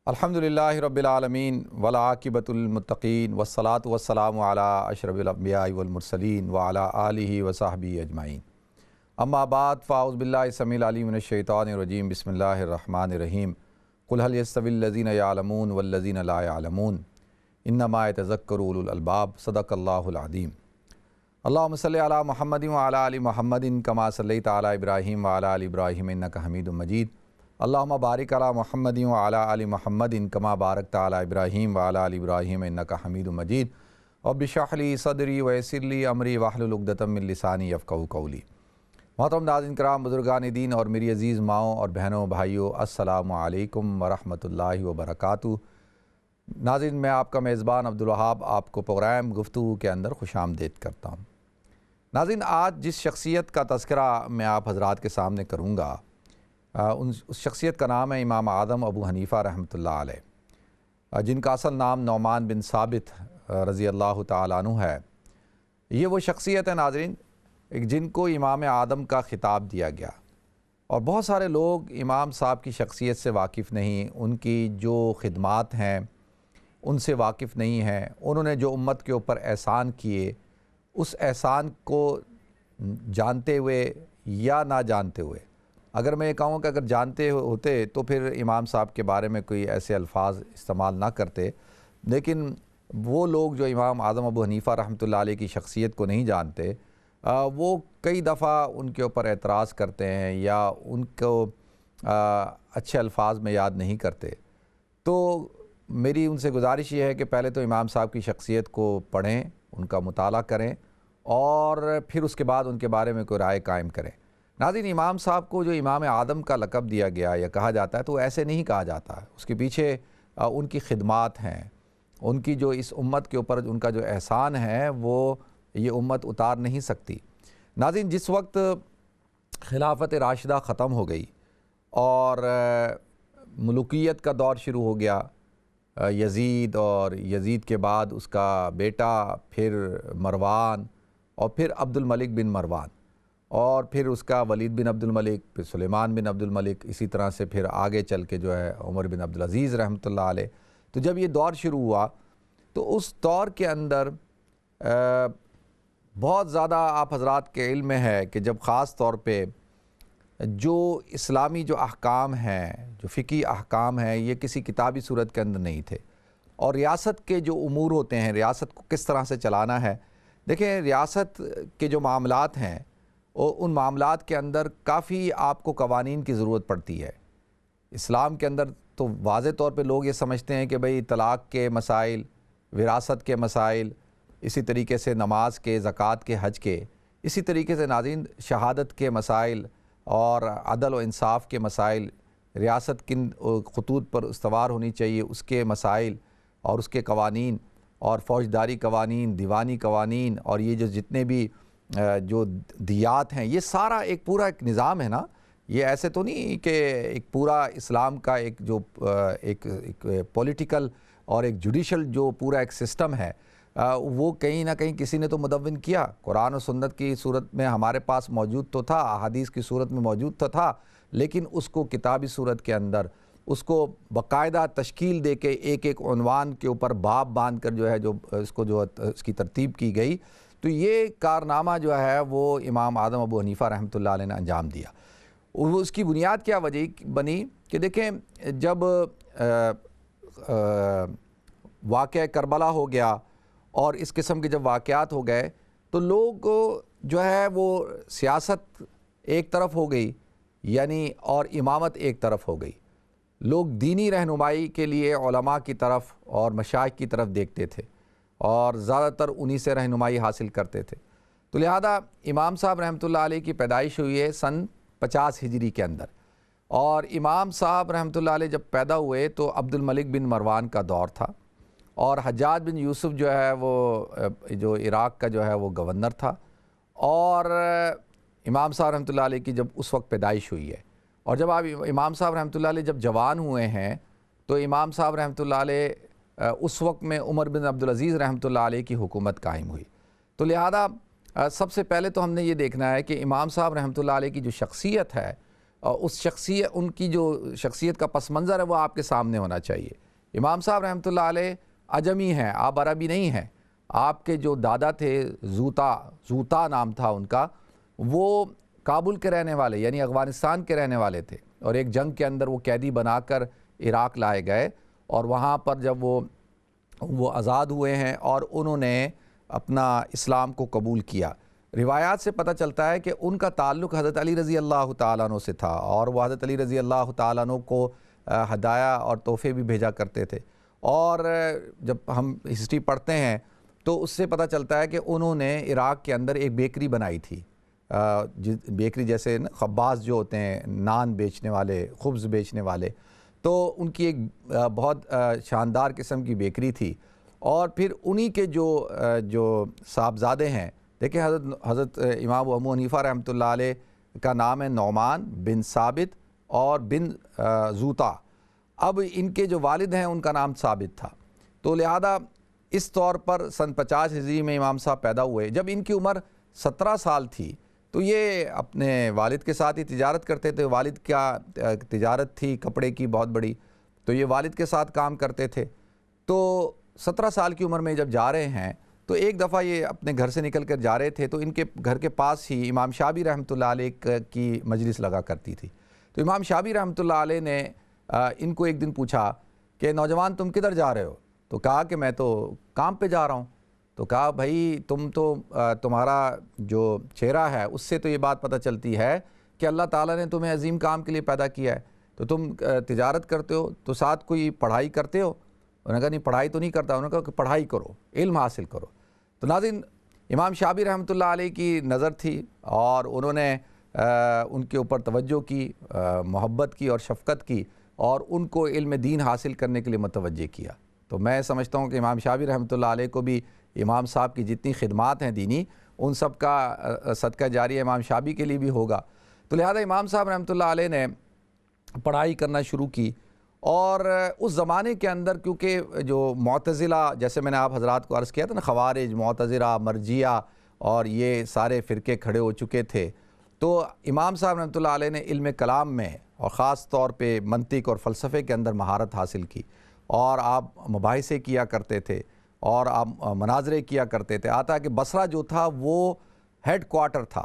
الحمدللہ رب العالمین والعاقبۃ للمتقین والصلاة والسلام علی اشرف الانبیاء والمرسلین وعلی آلہ وصحبہ اجمعین اما بعد فاعوذ باللہ السمیع العلیم من الشیطان الرجیم بسم اللہ الرحمن الرحیم قل هل يستوی الذین یعلمون والذین لا یعلمون انما یتذکر اولو الالباب صدق اللہ العظیم۔ اللہم صلی علی محمد وعلی آل محمد کما صلیت علی ابراہیم وعلی آل ابراہیم انک حمید مجید۔ اللہم بارک علی محمد وعلی آل محمد کما بارکت علی ابراہیم وعلی آل ابراہیم انک حمید مجید۔ رب اشرح لی صدری ویسر لی امری واحلل عقدۃ من لسانی یفقہوا قولی۔ محترم ناظرین کرام، بزرگان دین اور میری عزیز ماؤں اور بہنوں بھائیوں، السلام علیکم ورحمۃ اللہ وبرکاتہ۔ ناظرین، میں آپ کا میزبان عبدالوہاب آپ کو پروگرام گفتگو کے اندر خوش آمدید کرتا ہوں۔ ناظرین، آج جس شخصیت کا تذکرہ میں آپ حضرات کے سامنے کروں گا اس شخصیت کا نام ہے امام اعظم ابو حنیفہ رحمۃ اللہ علیہ، جن کا اصل نام نعمان بن ثابت رضی اللہ تعالیٰ عنہ ہے۔ یہ وہ شخصیت ہے ناظرین جن کو امام اعظم کا خطاب دیا گیا، اور بہت سارے لوگ امام صاحب کی شخصیت سے واقف نہیں، ان کی جو خدمات ہیں ان سے واقف نہیں ہیں، انہوں نے جو امت کے اوپر احسان کیے اس احسان کو جانتے ہوئے یا نہ جانتے ہوئے، اگر میں یہ کہوں کہ اگر جانتے ہوتے تو پھر امام صاحب کے بارے میں کوئی ایسے الفاظ استعمال نہ کرتے، لیکن وہ لوگ جو امام اعظم ابو حنیفہ رحمۃ اللہ علیہ کی شخصیت کو نہیں جانتے، وہ کئی دفعہ ان کے اوپر اعتراض کرتے ہیں یا ان کو اچھے الفاظ میں یاد نہیں کرتے۔ تو میری ان سے گزارش یہ ہے کہ پہلے تو امام صاحب کی شخصیت کو پڑھیں، ان کا مطالعہ کریں، اور پھر اس کے بعد ان کے بارے میں کوئی رائے قائم کریں۔ ناظرین، امام صاحب کو جو امام اعظم کا لقب دیا گیا یا کہا جاتا ہے تو ایسے نہیں کہا جاتا ہے، اس کے پیچھے ان کی خدمات ہیں، ان کی جو اس امت کے اوپر ان کا جو احسان ہے وہ یہ امت اتار نہیں سکتی۔ ناظرین، جس وقت خلافت راشدہ ختم ہو گئی اور ملوکیت کا دور شروع ہو گیا، یزید اور یزید کے بعد اس کا بیٹا، پھر مروان، اور پھر عبد الملک بن مروان، اور پھر اس کا ولید بن عبد الملک، پھر سلیمان بن عبد الملک، اسی طرح سے پھر آگے چل کے جو ہے عمر بن عبد العزیز رحمۃ اللہ علیہ۔ تو جب یہ دور شروع ہوا تو اس دور کے اندر بہت زیادہ آپ حضرات کے علم میں ہے کہ جب خاص طور پہ جو اسلامی جو احکام ہیں، جو فقہی احکام ہیں، یہ کسی کتابی صورت کے اندر نہیں تھے، اور ریاست کے جو امور ہوتے ہیں، ریاست کو کس طرح سے چلانا ہے، دیکھیں ریاست کے جو معاملات ہیں ان معاملات کے اندر کافی آپ کو قوانین کی ضرورت پڑتی ہے۔ اسلام کے اندر تو واضح طور پہ لوگ یہ سمجھتے ہیں کہ بھئی طلاق کے مسائل، وراثت کے مسائل، اسی طریقے سے نماز کے، زکوٰۃ کے، حج کے، اسی طریقے سے ناظرین شہادت کے مسائل اور عدل و انصاف کے مسائل، ریاست کن خطوط پر استوار ہونی چاہیے اس کے مسائل اور اس کے قوانین، اور فوجداری قوانین، دیوانی قوانین، اور یہ جو جتنے بھی جو دیات ہیں، یہ سارا ایک پورا ایک نظام ہے نا۔ یہ ایسے تو نہیں کہ ایک پورا اسلام کا ایک جو ایک پولیٹیکل اور ایک جوڈیشل جو پورا ایک سسٹم ہے، وہ کہیں نہ کہیں کسی نے تو مدون کیا۔ قرآن و سنت کی صورت میں ہمارے پاس موجود تو تھا، احادیث کی صورت میں موجود تو تھا، لیکن اس کو کتابی صورت کے اندر اس کو باقاعدہ تشکیل دے کے ایک ایک عنوان کے اوپر باب باندھ کر جو ہے جو اس کو جو اس کی ترتیب کی گئی، تو یہ کارنامہ جو ہے وہ امام اعظم ابو حنیفہ رحمۃ اللہ علیہ نے انجام دیا۔ اس کی بنیاد کیا وجہ بنی کہ دیکھیں جب واقعہ کربلا ہو گیا اور اس قسم کے جب واقعات ہو گئے تو لوگ جو ہے وہ سیاست ایک طرف ہو گئی، یعنی اور امامت ایک طرف ہو گئی۔ لوگ دینی رہنمائی کے لیے علماء کی طرف اور مشائخ کی طرف دیکھتے تھے اور زیادہ تر انہی سے رہنمائی حاصل کرتے تھے۔ تو لہذا امام صاحب رحمۃ اللہ علیہ کی پیدائش ہوئی ہے سن 50 ہجری کے اندر، اور امام صاحب رحمۃ اللہ علیہ جب پیدا ہوئے تو عبد الملک بن مروان کا دور تھا، اور حجاج بن یوسف جو ہے وہ جو عراق کا جو ہے وہ گورنر تھا، اور امام صاحب رحمۃ اللہ علیہ کی جب اس وقت پیدائش ہوئی ہے، اور جب آپ امام صاحب رحمۃ اللہ علیہ جب جوان ہوئے ہیں تو امام صاحب رحمۃ اللہ علیہ اس وقت میں عمر بن عبد العزیز رحمۃ اللہ علیہ کی حکومت قائم ہوئی۔ تو لہذا سب سے پہلے تو ہم نے یہ دیکھنا ہے کہ امام صاحب رحمۃ اللہ علیہ کی جو شخصیت ہے اس شخصیت ان کی جو شخصیت کا پس منظر ہے وہ آپ کے سامنے ہونا چاہیے۔ امام صاحب رحمۃ اللہ علیہ عجمی ہیں، آپ عربی نہیں ہیں۔ آپ کے جو دادا تھے زوتا نام تھا ان کا، وہ کابل کے رہنے والے یعنی افغانستان کے رہنے والے تھے، اور ایک جنگ کے اندر وہ قیدی بنا کر عراق لائے گئے، اور وہاں پر جب وہ آزاد ہوئے ہیں اور انہوں نے اپنا اسلام کو قبول کیا۔ روایات سے پتہ چلتا ہے کہ ان کا تعلق حضرت علی رضی اللہ تعالیٰ عنہ سے تھا، اور وہ حضرت علی رضی اللہ تعالیٰ عنہ کو ہدایہ اور تحفے بھی بھیجا کرتے تھے۔ اور جب ہم ہسٹری پڑھتے ہیں تو اس سے پتہ چلتا ہے کہ انہوں نے عراق کے اندر ایک بیکری بنائی تھی، بیکری جیسے خباز جو ہوتے ہیں، نان بیچنے والے، خبز بیچنے والے، تو ان کی ایک بہت شاندار قسم کی بیکری تھی۔ اور پھر انہی کے جو صاحبزادے ہیں، دیکھیں حضرت امام ابو حنیفہ رحمۃ اللہ علیہ کا نام ہے نعمان بن ثابت اور بن زوتا۔ اب ان کے جو والد ہیں ان کا نام ثابت تھا، تو لہذا اس طور پر سن 50 ہجری میں امام صاحب پیدا ہوئے۔ جب ان کی عمر 17 سال تھی تو یہ اپنے والد کے ساتھ ہی تجارت کرتے تھے۔ والد کا تجارت تھی کپڑے کی بہت بڑی، تو یہ والد کے ساتھ کام کرتے تھے۔ تو 17 سال کی عمر میں جب جا رہے ہیں تو ایک دفعہ یہ اپنے گھر سے نکل کر جا رہے تھے، تو ان کے گھر کے پاس ہی امام شافعی رحمۃ اللہ علیہ کی مجلس لگا کرتی تھی۔ تو امام شافعی رحمۃ اللہ علیہ نے ان کو ایک دن پوچھا کہ نوجوان تم کدھر جا رہے ہو؟ تو کہا کہ میں تو کام پہ جا رہا ہوں۔ تو کہا بھائی تمہارا جو چہرہ ہے اس سے تو یہ بات پتہ چلتی ہے کہ اللہ تعالیٰ نے تمہیں عظیم کام کے لیے پیدا کیا ہے، تو تم تجارت کرتے ہو تو ساتھ کوئی پڑھائی کرتے ہو؟ انہوں نے کہا نہیں پڑھائی تو نہیں کرتا۔ انہوں نے کہا کہ پڑھائی کرو، علم حاصل کرو۔ تو ناظرین، امام شافعی رحمۃ اللہ علیہ کی نظر تھی اور انہوں نے ان کے اوپر توجہ کی، محبت کی اور شفقت کی، اور ان کو علم دین حاصل کرنے کے لیے متوجہ کیا۔ تو میں سمجھتا ہوں کہ امام شافعی رحمۃ اللہ علیہ کو بھی امام صاحب کی جتنی خدمات ہیں دینی، ان سب کا صدقہ جاریہ امام شافعی کے لیے بھی ہوگا۔ تو لہذا امام صاحب رحمۃ اللہ علیہ نے پڑھائی کرنا شروع کی، اور اس زمانے کے اندر کیونکہ جو معتزلہ، جیسے میں نے آپ حضرات کو عرض کیا تھا نا، خوارج، معتزلہ، مرجیہ اور یہ سارے فرقے کھڑے ہو چکے تھے، تو امام صاحب رحمۃ اللہ علیہ نے علم کلام میں اور خاص طور پہ منطق اور فلسفے کے اندر مہارت حاصل کی، اور آپ مباحثے کیا کرتے تھے اور آپ مناظرے کیا کرتے تھے۔ آتا ہے کہ بصرہ جو تھا وہ ہیڈ کوارٹر تھا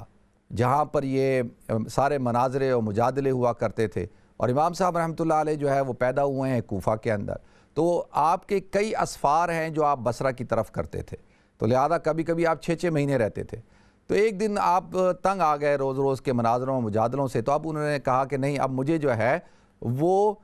جہاں پر یہ سارے مناظرے اور مجادلے ہوا کرتے تھے، اور امام صاحب رحمۃ اللہ علیہ جو ہے وہ پیدا ہوئے ہیں کوفہ کے اندر، تو آپ کے کئی اسفار ہیں جو آپ بصرہ کی طرف کرتے تھے، تو لہذا کبھی کبھی آپ 6 مہینے رہتے تھے۔ تو ایک دن آپ تنگ آ گئے روز کے مناظروں مجادلوں سے، تو اب انہوں نے کہا کہ نہیں، اب مجھے جو ہے وہ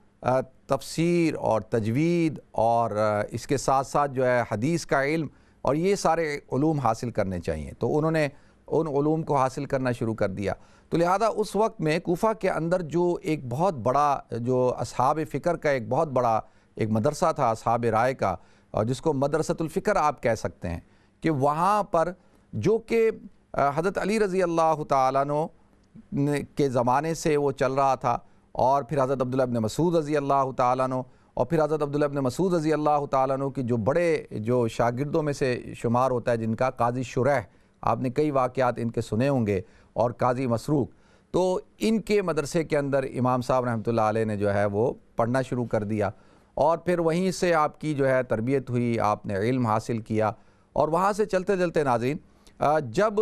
تفسیر اور تجوید اور اس کے ساتھ ساتھ جو ہے حدیث کا علم اور یہ سارے علوم حاصل کرنے چاہیے۔ تو انہوں نے ان علوم کو حاصل کرنا شروع کر دیا۔ تو لہذا اس وقت میں کوفہ کے اندر جو ایک بہت بڑا جو اصحاب فکر کا ایک بہت بڑا ایک مدرسہ تھا اصحاب رائے کا، اور جس کو مدرسۃ الفکر آپ کہہ سکتے ہیں، کہ وہاں پر جو کہ حضرت علی رضی اللہ تعالیٰ عنہ کے زمانے سے وہ چل رہا تھا، اور پھر حضرت عبداللہ ابن مسعود رضی اللہ تعالیٰ عنہ، اور پھر حضرت عبداللہ ابن مسعود رضی اللہ تعالیٰ عنہ کی جو بڑے جو شاگردوں میں سے شمار ہوتا ہے، جن کا قاضی شریح، آپ نے کئی واقعات ان کے سنے ہوں گے، اور قاضی مسروق، تو ان کے مدرسے کے اندر امام صاحب رحمۃ اللہ علیہ نے جو ہے وہ پڑھنا شروع کر دیا، اور پھر وہیں سے آپ کی جو ہے تربیت ہوئی، آپ نے علم حاصل کیا، اور وہاں سے چلتے چلتے ناظرین، جب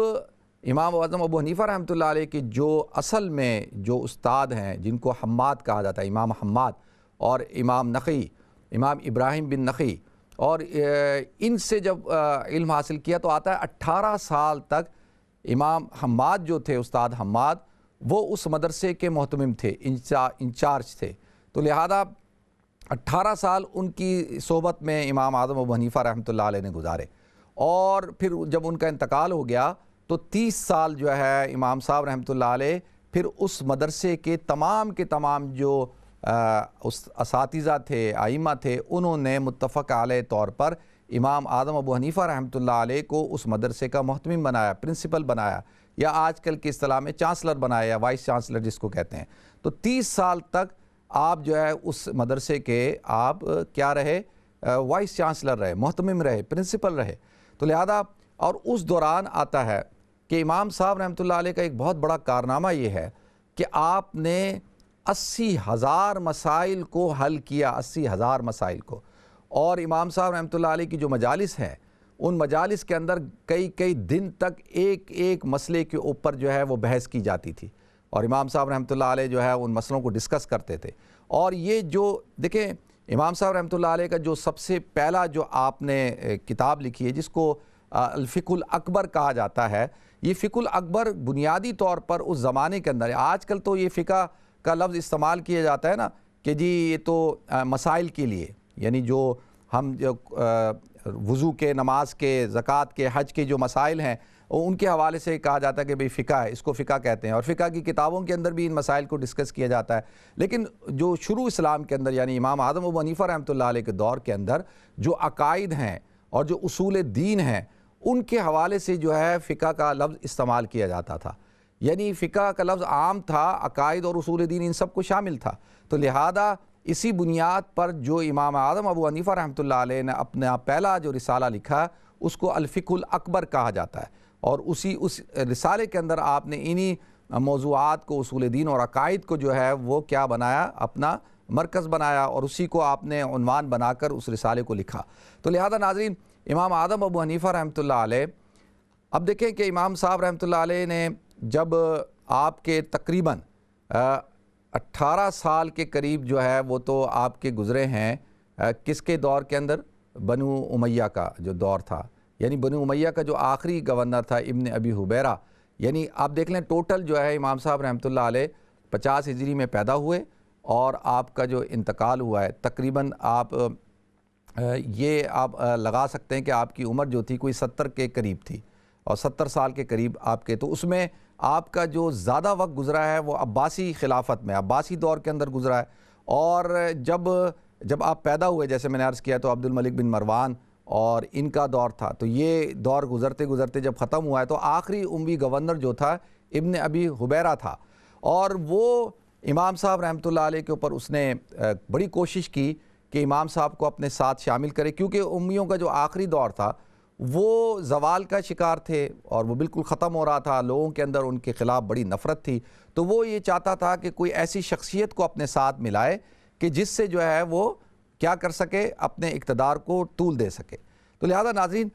امام اعظم ابو حنیفہ رحمۃ اللہ علیہ کی جو اصل میں جو استاد ہیں، جن کو حماد کہا جاتا ہے، امام حماد اور امام نخعی، امام ابراہیم بن نخعی، اور ان سے جب علم حاصل کیا تو آتا ہے 18 سال تک امام حماد جو تھے، استاد حماد، وہ اس مدرسے کے محتمم تھے، انچارج تھے۔ تو لہذا 18 سال ان کی صحبت میں امام اعظم ابو حنیفہ رحمۃ اللہ علیہ نے گزارے، اور پھر جب ان کا انتقال ہو گیا تو 30 سال جو ہے امام صاحب رحمۃ اللہ علیہ پھر اس مدرسے کے تمام جو اساتذہ تھے، ائمہ تھے، انہوں نے متفق علیہ طور پر امام اعظم ابو حنیفہ رحمۃ اللہ علیہ کو اس مدرسے کا محتمم بنایا، پرنسپل بنایا، یا آج کل کی اصطلاح میں چانسلر بنایا، یا وائس چانسلر جس کو کہتے ہیں۔ تو 30 سال تک آپ جو ہے اس مدرسے کے آپ کیا رہے، وائس چانسلر رہے، محتمم رہے، پرنسپل رہے۔ تو لہذا اور اس دوران آتا ہے کہ امام صاحب رحمۃ اللہ علیہ کا ایک بہت بڑا کارنامہ یہ ہے کہ آپ نے 80,000 مسائل کو حل کیا، 80,000 مسائل کو. اور امام صاحب رحمۃ اللہ علیہ کی جو مجالس ہیں ان مجالس کے اندر کئی دن تک ایک ایک مسئلے کے اوپر جو ہے وہ بحث کی جاتی تھی، اور امام صاحب رحمۃ اللہ علیہ جو ہے ان مسئلوں کو ڈسکس کرتے تھے. اور یہ جو دیکھیں امام صاحب رحمۃ اللہ علیہ کا جو سب سے پہلا جو آپ نے کتاب لکھی ہے جس کو الفقہ الاکبر کہا جاتا ہے، یہ فقہ الاکبر بنیادی طور پر اس زمانے کے اندر، آج کل تو یہ فقہ کا لفظ استعمال کیا جاتا ہے نا کہ جی یہ تو مسائل کے لیے، یعنی جو ہم جو وضو کے، نماز کے، زکوٰۃ کے، حج کے جو مسائل ہیں ان کے حوالے سے کہا جاتا ہے کہ بھئی فقہ ہے، اس کو فقہ کہتے ہیں، اور فقہ کی کتابوں کے اندر بھی ان مسائل کو ڈسکس کیا جاتا ہے. لیکن جو شروع اسلام کے اندر یعنی امام اعظم ابو حنیفہ رحمۃ اللہ علیہ کے دور کے اندر جو عقائد ہیں اور جو اصول دین ہیں ان کے حوالے سے جو ہے فقہ کا لفظ استعمال کیا جاتا تھا. یعنی فقہ کا لفظ عام تھا، عقائد اور اصول دین ان سب کو شامل تھا. تو لہذا اسی بنیاد پر جو امام اعظم ابو حنیفہ رحمۃ اللہ علیہ نے اپنا پہلا جو رسالہ لکھا اس کو الفقہ الاکبر کہا جاتا ہے، اور اس رسالے کے اندر آپ نے انہی موضوعات کو، اصول دین اور عقائد کو جو ہے وہ کیا بنایا، اپنا مرکز بنایا، اور اسی کو آپ نے عنوان بنا کر اس رسالے کو لکھا. تو لہذا ناظرین امام اعظم ابو حنیفہ رحمۃ اللہ علیہ، اب دیکھیں کہ امام صاحب رحمۃ اللہ علیہ نے جب آپ کے تقریباً 18 سال کے قریب جو ہے وہ تو آپ کے گزرے ہیں کس کے دور کے اندر، بنو امیہ کا جو دور تھا، یعنی بنو امیہ کا جو آخری گورنر تھا ابن ابی حبیرہ. یعنی آپ دیکھ لیں ٹوٹل جو ہے امام صاحب رحمۃ اللہ علیہ 50 ہجری میں پیدا ہوئے اور آپ کا جو انتقال ہوا ہے تقریباً آپ یہ آپ لگا سکتے ہیں کہ آپ کی عمر جو تھی کوئی 70 کے قریب تھی، اور 70 سال کے قریب آپ کے. تو اس میں آپ کا جو زیادہ وقت گزرا ہے وہ عباسی خلافت میں، عباسی دور کے اندر گزرا ہے. اور جب آپ پیدا ہوئے جیسے میں نے عرض کیا تو عبد الملک بن مروان اور ان کا دور تھا. تو یہ دور گزرتے گزرتے جب ختم ہوا ہے تو آخری اموی گورنر جو تھا ابن ابی حبیرہ تھا، اور وہ امام صاحب رحمۃ اللہ علیہ کے اوپر اس نے بڑی کوشش کی کہ امام صاحب کو اپنے ساتھ شامل کرے، کیونکہ امیوں کا جو آخری دور تھا وہ زوال کا شکار تھے اور وہ بالکل ختم ہو رہا تھا، لوگوں کے اندر ان کے خلاف بڑی نفرت تھی. تو وہ یہ چاہتا تھا کہ کوئی ایسی شخصیت کو اپنے ساتھ ملائے کہ جس سے جو ہے وہ کیا کر سکے، اپنے اقتدار کو طول دے سکے. تو لہذا ناظرین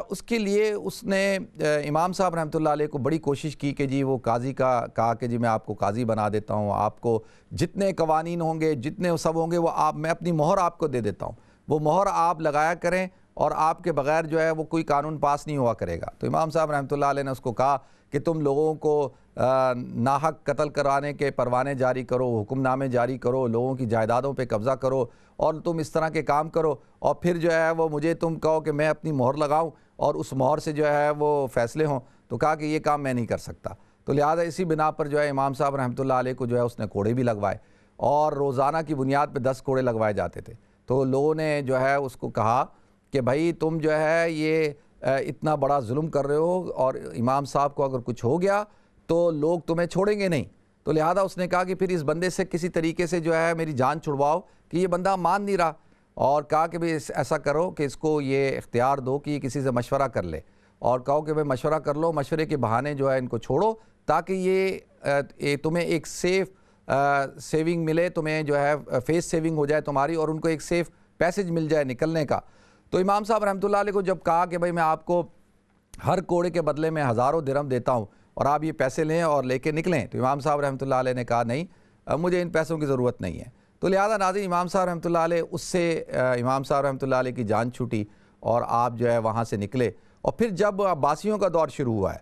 اس کے لیے اس نے امام صاحب رحمۃ اللہ علیہ کو بڑی کوشش کی کہ جی وہ قاضی کا کہا کہ جی میں آپ کو قاضی بنا دیتا ہوں، آپ کو جتنے قوانین ہوں گے، جتنے سب ہوں گے وہ میں اپنی مہر آپ کو دے دیتا ہوں، وہ مہر آپ لگایا کریں اور آپ کے بغیر جو ہے وہ کوئی قانون پاس نہیں ہوا کرے گا. تو امام صاحب رحمۃ اللہ علیہ نے اس کو کہا کہ تم لوگوں کو ناحق قتل کرانے کے پروانے جاری کرو، حکم نامے جاری کرو، لوگوں کی جائیدادوں پہ قبضہ کرو، اور تم اس طرح کے کام کرو، اور پھر جو ہے وہ مجھے تم کہو کہ میں اپنی مہر لگاؤں اور اس مہر سے جو ہے وہ فیصلے ہوں. تو کہا کہ یہ کام میں نہیں کر سکتا. تو لہٰذا اسی بنا پر جو ہے امام صاحب رحمۃ اللہ علیہ کو جو ہے اس نے کوڑے بھی لگوائے، اور روزانہ کی بنیاد پہ 10 کوڑے لگوائے جاتے تھے. تو لوگوں نے جو ہے اس کو کہا کہ بھائی تم جو ہے یہ اتنا بڑا ظلم کر رہے ہو، اور امام صاحب کو اگر کچھ ہو گیا تو لوگ تمہیں چھوڑیں گے نہیں. تو لہذا اس نے کہا کہ پھر اس بندے سے کسی طریقے سے جو ہے میری جان چھڑواؤ، کہ یہ بندہ مان نہیں رہا. اور کہا کہ بھئی ایسا کرو کہ اس کو یہ اختیار دو کہ یہ کسی سے مشورہ کر لے، اور کہو کہ بھئی مشورہ کر لو، مشورے کے بہانے جو ہے ان کو چھوڑو تاکہ یہ تمہیں ایک سیونگ ملے، تمہیں جو ہے فیس سیونگ ہو جائے تمہاری، اور ان کو ایک سیف پیسج مل جائے نکلنے کا. تو امام صاحب رحمۃ اللہ علیہ کو جب کہا کہ بھئی میں آپ کو ہر کوڑے کے بدلے میں 1000 درہم دیتا ہوں اور آپ یہ پیسے لیں اور لے کے نکلیں، تو امام صاحب رحمۃ اللہ علیہ نے کہا نہیں، مجھے ان پیسوں کی ضرورت نہیں ہے. تو لہذا ناظرین امام صاحب رحمۃ اللہ علیہ اس سے امام صاحب رحمۃ اللہ علیہ کی جان چھوٹی اور آپ جو ہے وہاں سے نکلے. اور پھر جب عباسیوں کا دور شروع ہوا ہے،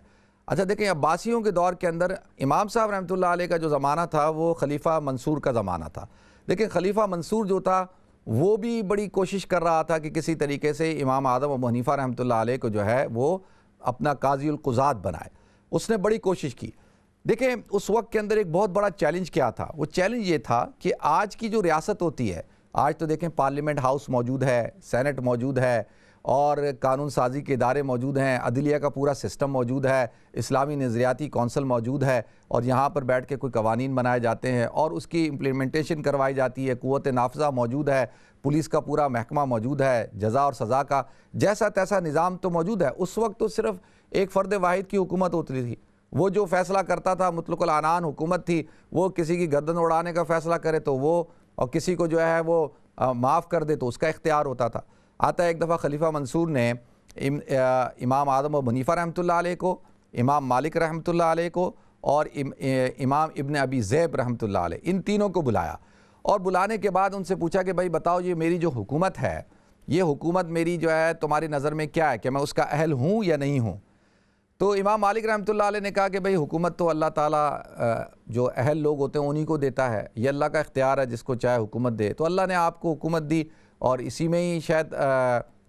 اچھا دیکھیں عباسیوں کے دور کے اندر امام صاحب رحمۃ اللہ علیہ کا جو زمانہ تھا وہ خلیفہ منصور کا زمانہ تھا. لیکن خلیفہ منصور جو تھا وہ بھی بڑی کوشش کر رہا تھا کہ کسی طریقے سے امام اعظم ابو حنیفہ رحمۃ اللہ علیہ کو جو ہے وہ اپنا قاضی القضات بنائے. اس نے بڑی کوشش کی. دیکھیں اس وقت کے اندر ایک بہت بڑا چیلنج کیا تھا، وہ چیلنج یہ تھا کہ آج کی جو ریاست ہوتی ہے، آج تو دیکھیں پارلیمنٹ ہاؤس موجود ہے، سینٹ موجود ہے، اور قانون سازی کے ادارے موجود ہیں، عدلیہ کا پورا سسٹم موجود ہے، اسلامی نظریاتی کونسل موجود ہے، اور یہاں پر بیٹھ کے کوئی قوانین بنائے جاتے ہیں اور اس کی امپلیمنٹیشن کروائی جاتی ہے، قوت نافذہ موجود ہے، پولیس کا پورا محکمہ موجود ہے، جزا اور سزا کا جیسا تیسا نظام تو موجود ہے. اس وقت تو صرف ایک فرد واحد کی حکومت ہوتی تھی، وہ جو فیصلہ کرتا تھا مطلق العنان حکومت تھی، وہ کسی کی گردن اڑانے کا فیصلہ کرے تو وہ، اور کسی کو جو ہے وہ معاف کر دے تو اس کا اختیار ہوتا تھا۔ آتا ہے ایک دفعہ خلیفہ منصور نے امام اعظم ابو حنیفہ رحمۃ اللہ علیہ کو، امام مالک رحمۃ اللہ علیہ کو اور امام ابن ابی ذئب رحمۃ اللہ علیہ، ان تینوں کو بلایا، اور بلانے کے بعد ان سے پوچھا کہ بھائی بتاؤ یہ میری جو حکومت ہے، یہ حکومت میری جو ہے تمہاری نظر میں کیا ہے، کہ میں اس کا اہل ہوں یا نہیں ہوں؟ تو امام مالک رحمۃ اللہ علیہ نے کہا کہ بھئی حکومت تو اللہ تعالیٰ جو اہل لوگ ہوتے ہیں انہی کو دیتا ہے، یہ اللہ کا اختیار ہے، جس کو چاہے حکومت دے، تو اللہ نے آپ کو حکومت دی اور اسی میں ہی شاید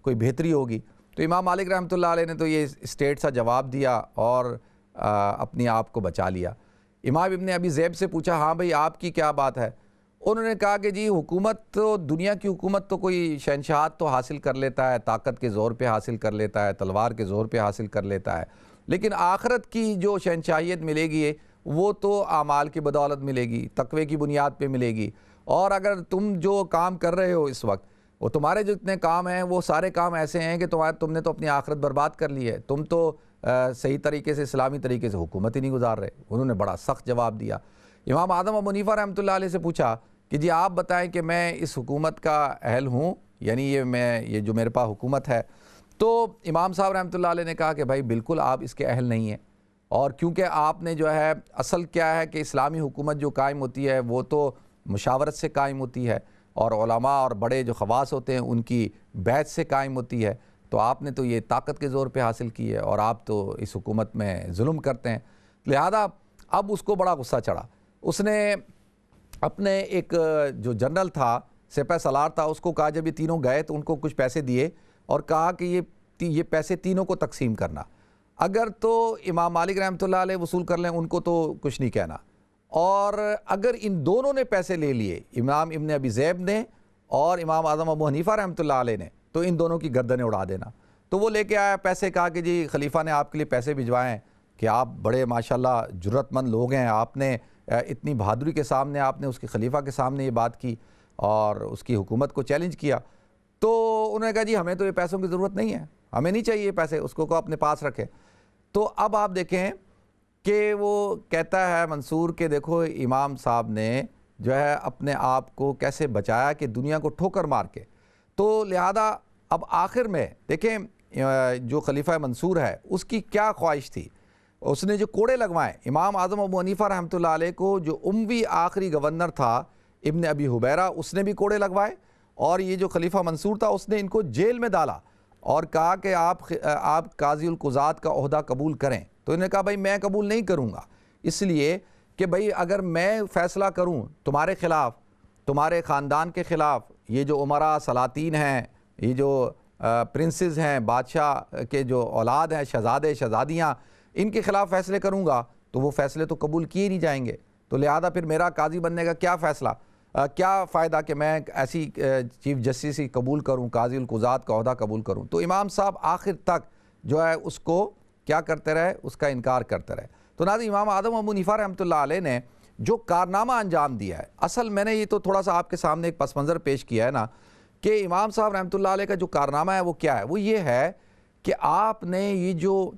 کوئی بہتری ہوگی۔ تو امام مالک رحمۃ اللہ علیہ نے تو یہ اسٹیٹ سا جواب دیا اور اپنی آپ کو بچا لیا۔ امام ابن ابی ذئب سے پوچھا ہاں بھئی آپ کی کیا بات ہے؟ انہوں نے کہا کہ جی حکومت تو، دنیا کی حکومت تو کوئی شہنشاہت تو حاصل کر لیتا ہے، طاقت کے زور پہ حاصل کر لیتا ہے، تلوار کے زور پہ حاصل کر لیتا ہے، لیکن آخرت کی جو شہنشاہیت ملے گی وہ تو اعمال کی بدولت ملے گی، تقوی کی بنیاد پہ ملے گی۔ اور اگر تم جو کام کر رہے ہو اس وقت، وہ تمہارے جو اتنے کام ہیں وہ سارے کام ایسے ہیں کہ تم نے تو اپنی آخرت برباد کر لی ہے، تم تو صحیح طریقے سے، اسلامی طریقے سے حکومت ہی نہیں گزار رہے۔ انہوں نے بڑا سخت جواب دیا۔ امام اعظم ابو حنیفہ رحمۃ اللہ علیہ سے پوچھا کہ جی آپ بتائیں کہ میں اس حکومت کا اہل ہوں، یعنی یہ جو میرے پاس حکومت ہے؟ تو امام صاحب رحمۃ اللہ علیہ نے کہا کہ بھائی بالکل آپ اس کے اہل نہیں ہیں، اور کیونکہ آپ نے جو ہے اصل کیا ہے کہ اسلامی حکومت جو قائم ہوتی ہے وہ تو مشاورت سے قائم ہوتی ہے، اور علماء اور بڑے جو خواص ہوتے ہیں ان کی بیعت سے قائم ہوتی ہے، تو آپ نے تو یہ طاقت کے زور پہ حاصل کی ہے، اور آپ تو اس حکومت میں ظلم کرتے ہیں۔ لہذا اب اس کو بڑا غصہ چڑھا، اس نے اپنے ایک جو جنرل تھا، سپہ سالار تھا، اس کو کہا جب یہ تینوں گئے تو ان کو کچھ پیسے دیے اور کہا کہ یہ پیسے تینوں کو تقسیم کرنا، اگر تو امام مالک رحمۃ اللہ علیہ وصول کر لیں ان کو تو کچھ نہیں کہنا، اور اگر ان دونوں نے پیسے لے لیے، امام ابن ابی ذئب نے اور امام اعظم ابو حنیفہ رحمۃ اللہ علیہ نے، تو ان دونوں کی گردنیں اڑا دینا۔ تو وہ لے کے آیا پیسے، کہا کہ جی خلیفہ نے آپ کے لیے پیسے بھجوائے ہیں کہ آپ بڑے ماشاءاللہ جرت مند لوگ ہیں، آپ نے اتنی بہادری کے سامنے آپ نے اس کے خلیفہ کے سامنے یہ بات کی اور اس کی حکومت کو چیلنج کیا۔ تو انہوں نے کہا جی ہمیں تو یہ پیسوں کی ضرورت نہیں ہے، ہمیں نہیں چاہیے پیسے، اس کو اپنے پاس رکھے۔ تو اب آپ دیکھیں کہ وہ کہتا ہے منصور کہ دیکھو امام صاحب نے جو ہے اپنے آپ کو کیسے بچایا کہ دنیا کو ٹھوکر مار کے۔ تو لہذا اب آخر میں دیکھیں جو خلیفہ منصور ہے اس کی کیا خواہش تھی، اس نے جو کوڑے لگوائے امام اعظم ابو حنیفہ رحمۃ اللہ علیہ کو، جو اموی آخری گورنر تھا ابن ابی حبیرہ، اس نے بھی کوڑے لگوائے، اور یہ جو خلیفہ منصور تھا اس نے ان کو جیل میں ڈالا اور کہا کہ آپ قاضی القضات کا عہدہ قبول کریں۔ تو انہوں نے کہا بھائی میں قبول نہیں کروں گا، اس لیے کہ بھائی اگر میں فیصلہ کروں تمہارے خلاف، تمہارے خاندان کے خلاف، یہ جو امراء سلاطین ہیں، یہ جو پرنسز ہیں، بادشاہ کے جو اولاد ہیں، شہزادے شہزادیاں، ان کے خلاف فیصلے کروں گا تو وہ فیصلے تو قبول کیے نہیں جائیں گے، تو لہذا پھر میرا قاضی بننے کا کیا فیصلہ، کیا فائدہ کہ میں ایسی چیف جسٹس ہی قبول کروں، قاضی القضات کا عہدہ قبول کروں۔ تو امام صاحب آخر تک جو ہے اس کو کیا کرتے رہے، اس کا انکار کرتے رہے۔ تو ناظرین امام اعظم ابو حنیفہ رحمۃ اللہ علیہ نے جو کارنامہ انجام دیا ہے، اصل میں نے یہ تو تھوڑا سا آپ کے سامنے ایک پس منظر پیش کیا ہے نا، کہ امام صاحب رحمۃ اللہ علیہ کا جو کارنامہ ہے وہ کیا ہے، وہ یہ ہے کہ آپ نے یہ جو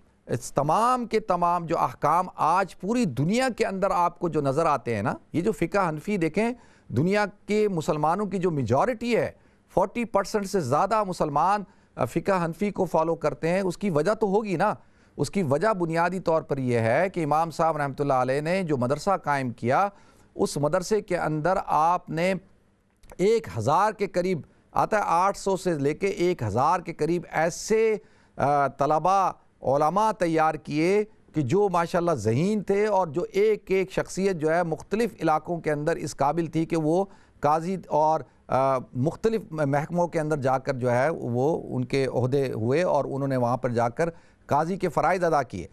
تمام کے تمام جو احکام آج پوری دنیا کے اندر آپ کو جو نظر آتے ہیں نا، یہ جو فقہ حنفی دیکھیں، دنیا کے مسلمانوں کی جو میجورٹی ہے، 40% سے زیادہ مسلمان فقہ حنفی کو فالو کرتے ہیں، اس کی وجہ تو ہوگی نا، اس کی وجہ بنیادی طور پر یہ ہے کہ امام صاحب رحمۃ اللہ علیہ نے جو مدرسہ قائم کیا، اس مدرسے کے اندر آپ نے 1000 کے قریب، آتا ہے 800 سے لے کے 1000 کے قریب ایسے طلباء علماء تیار کیے کہ جو ماشاءاللہ ذہین تھے، اور جو ایک ایک شخصیت جو ہے مختلف علاقوں کے اندر اس قابل تھی کہ وہ قاضی اور مختلف محکموں کے اندر جا کر جو ہے وہ ان کے عہدے ہوئے، اور انہوں نے وہاں پر جا کر قاضی کے فرائض ادا کیے۔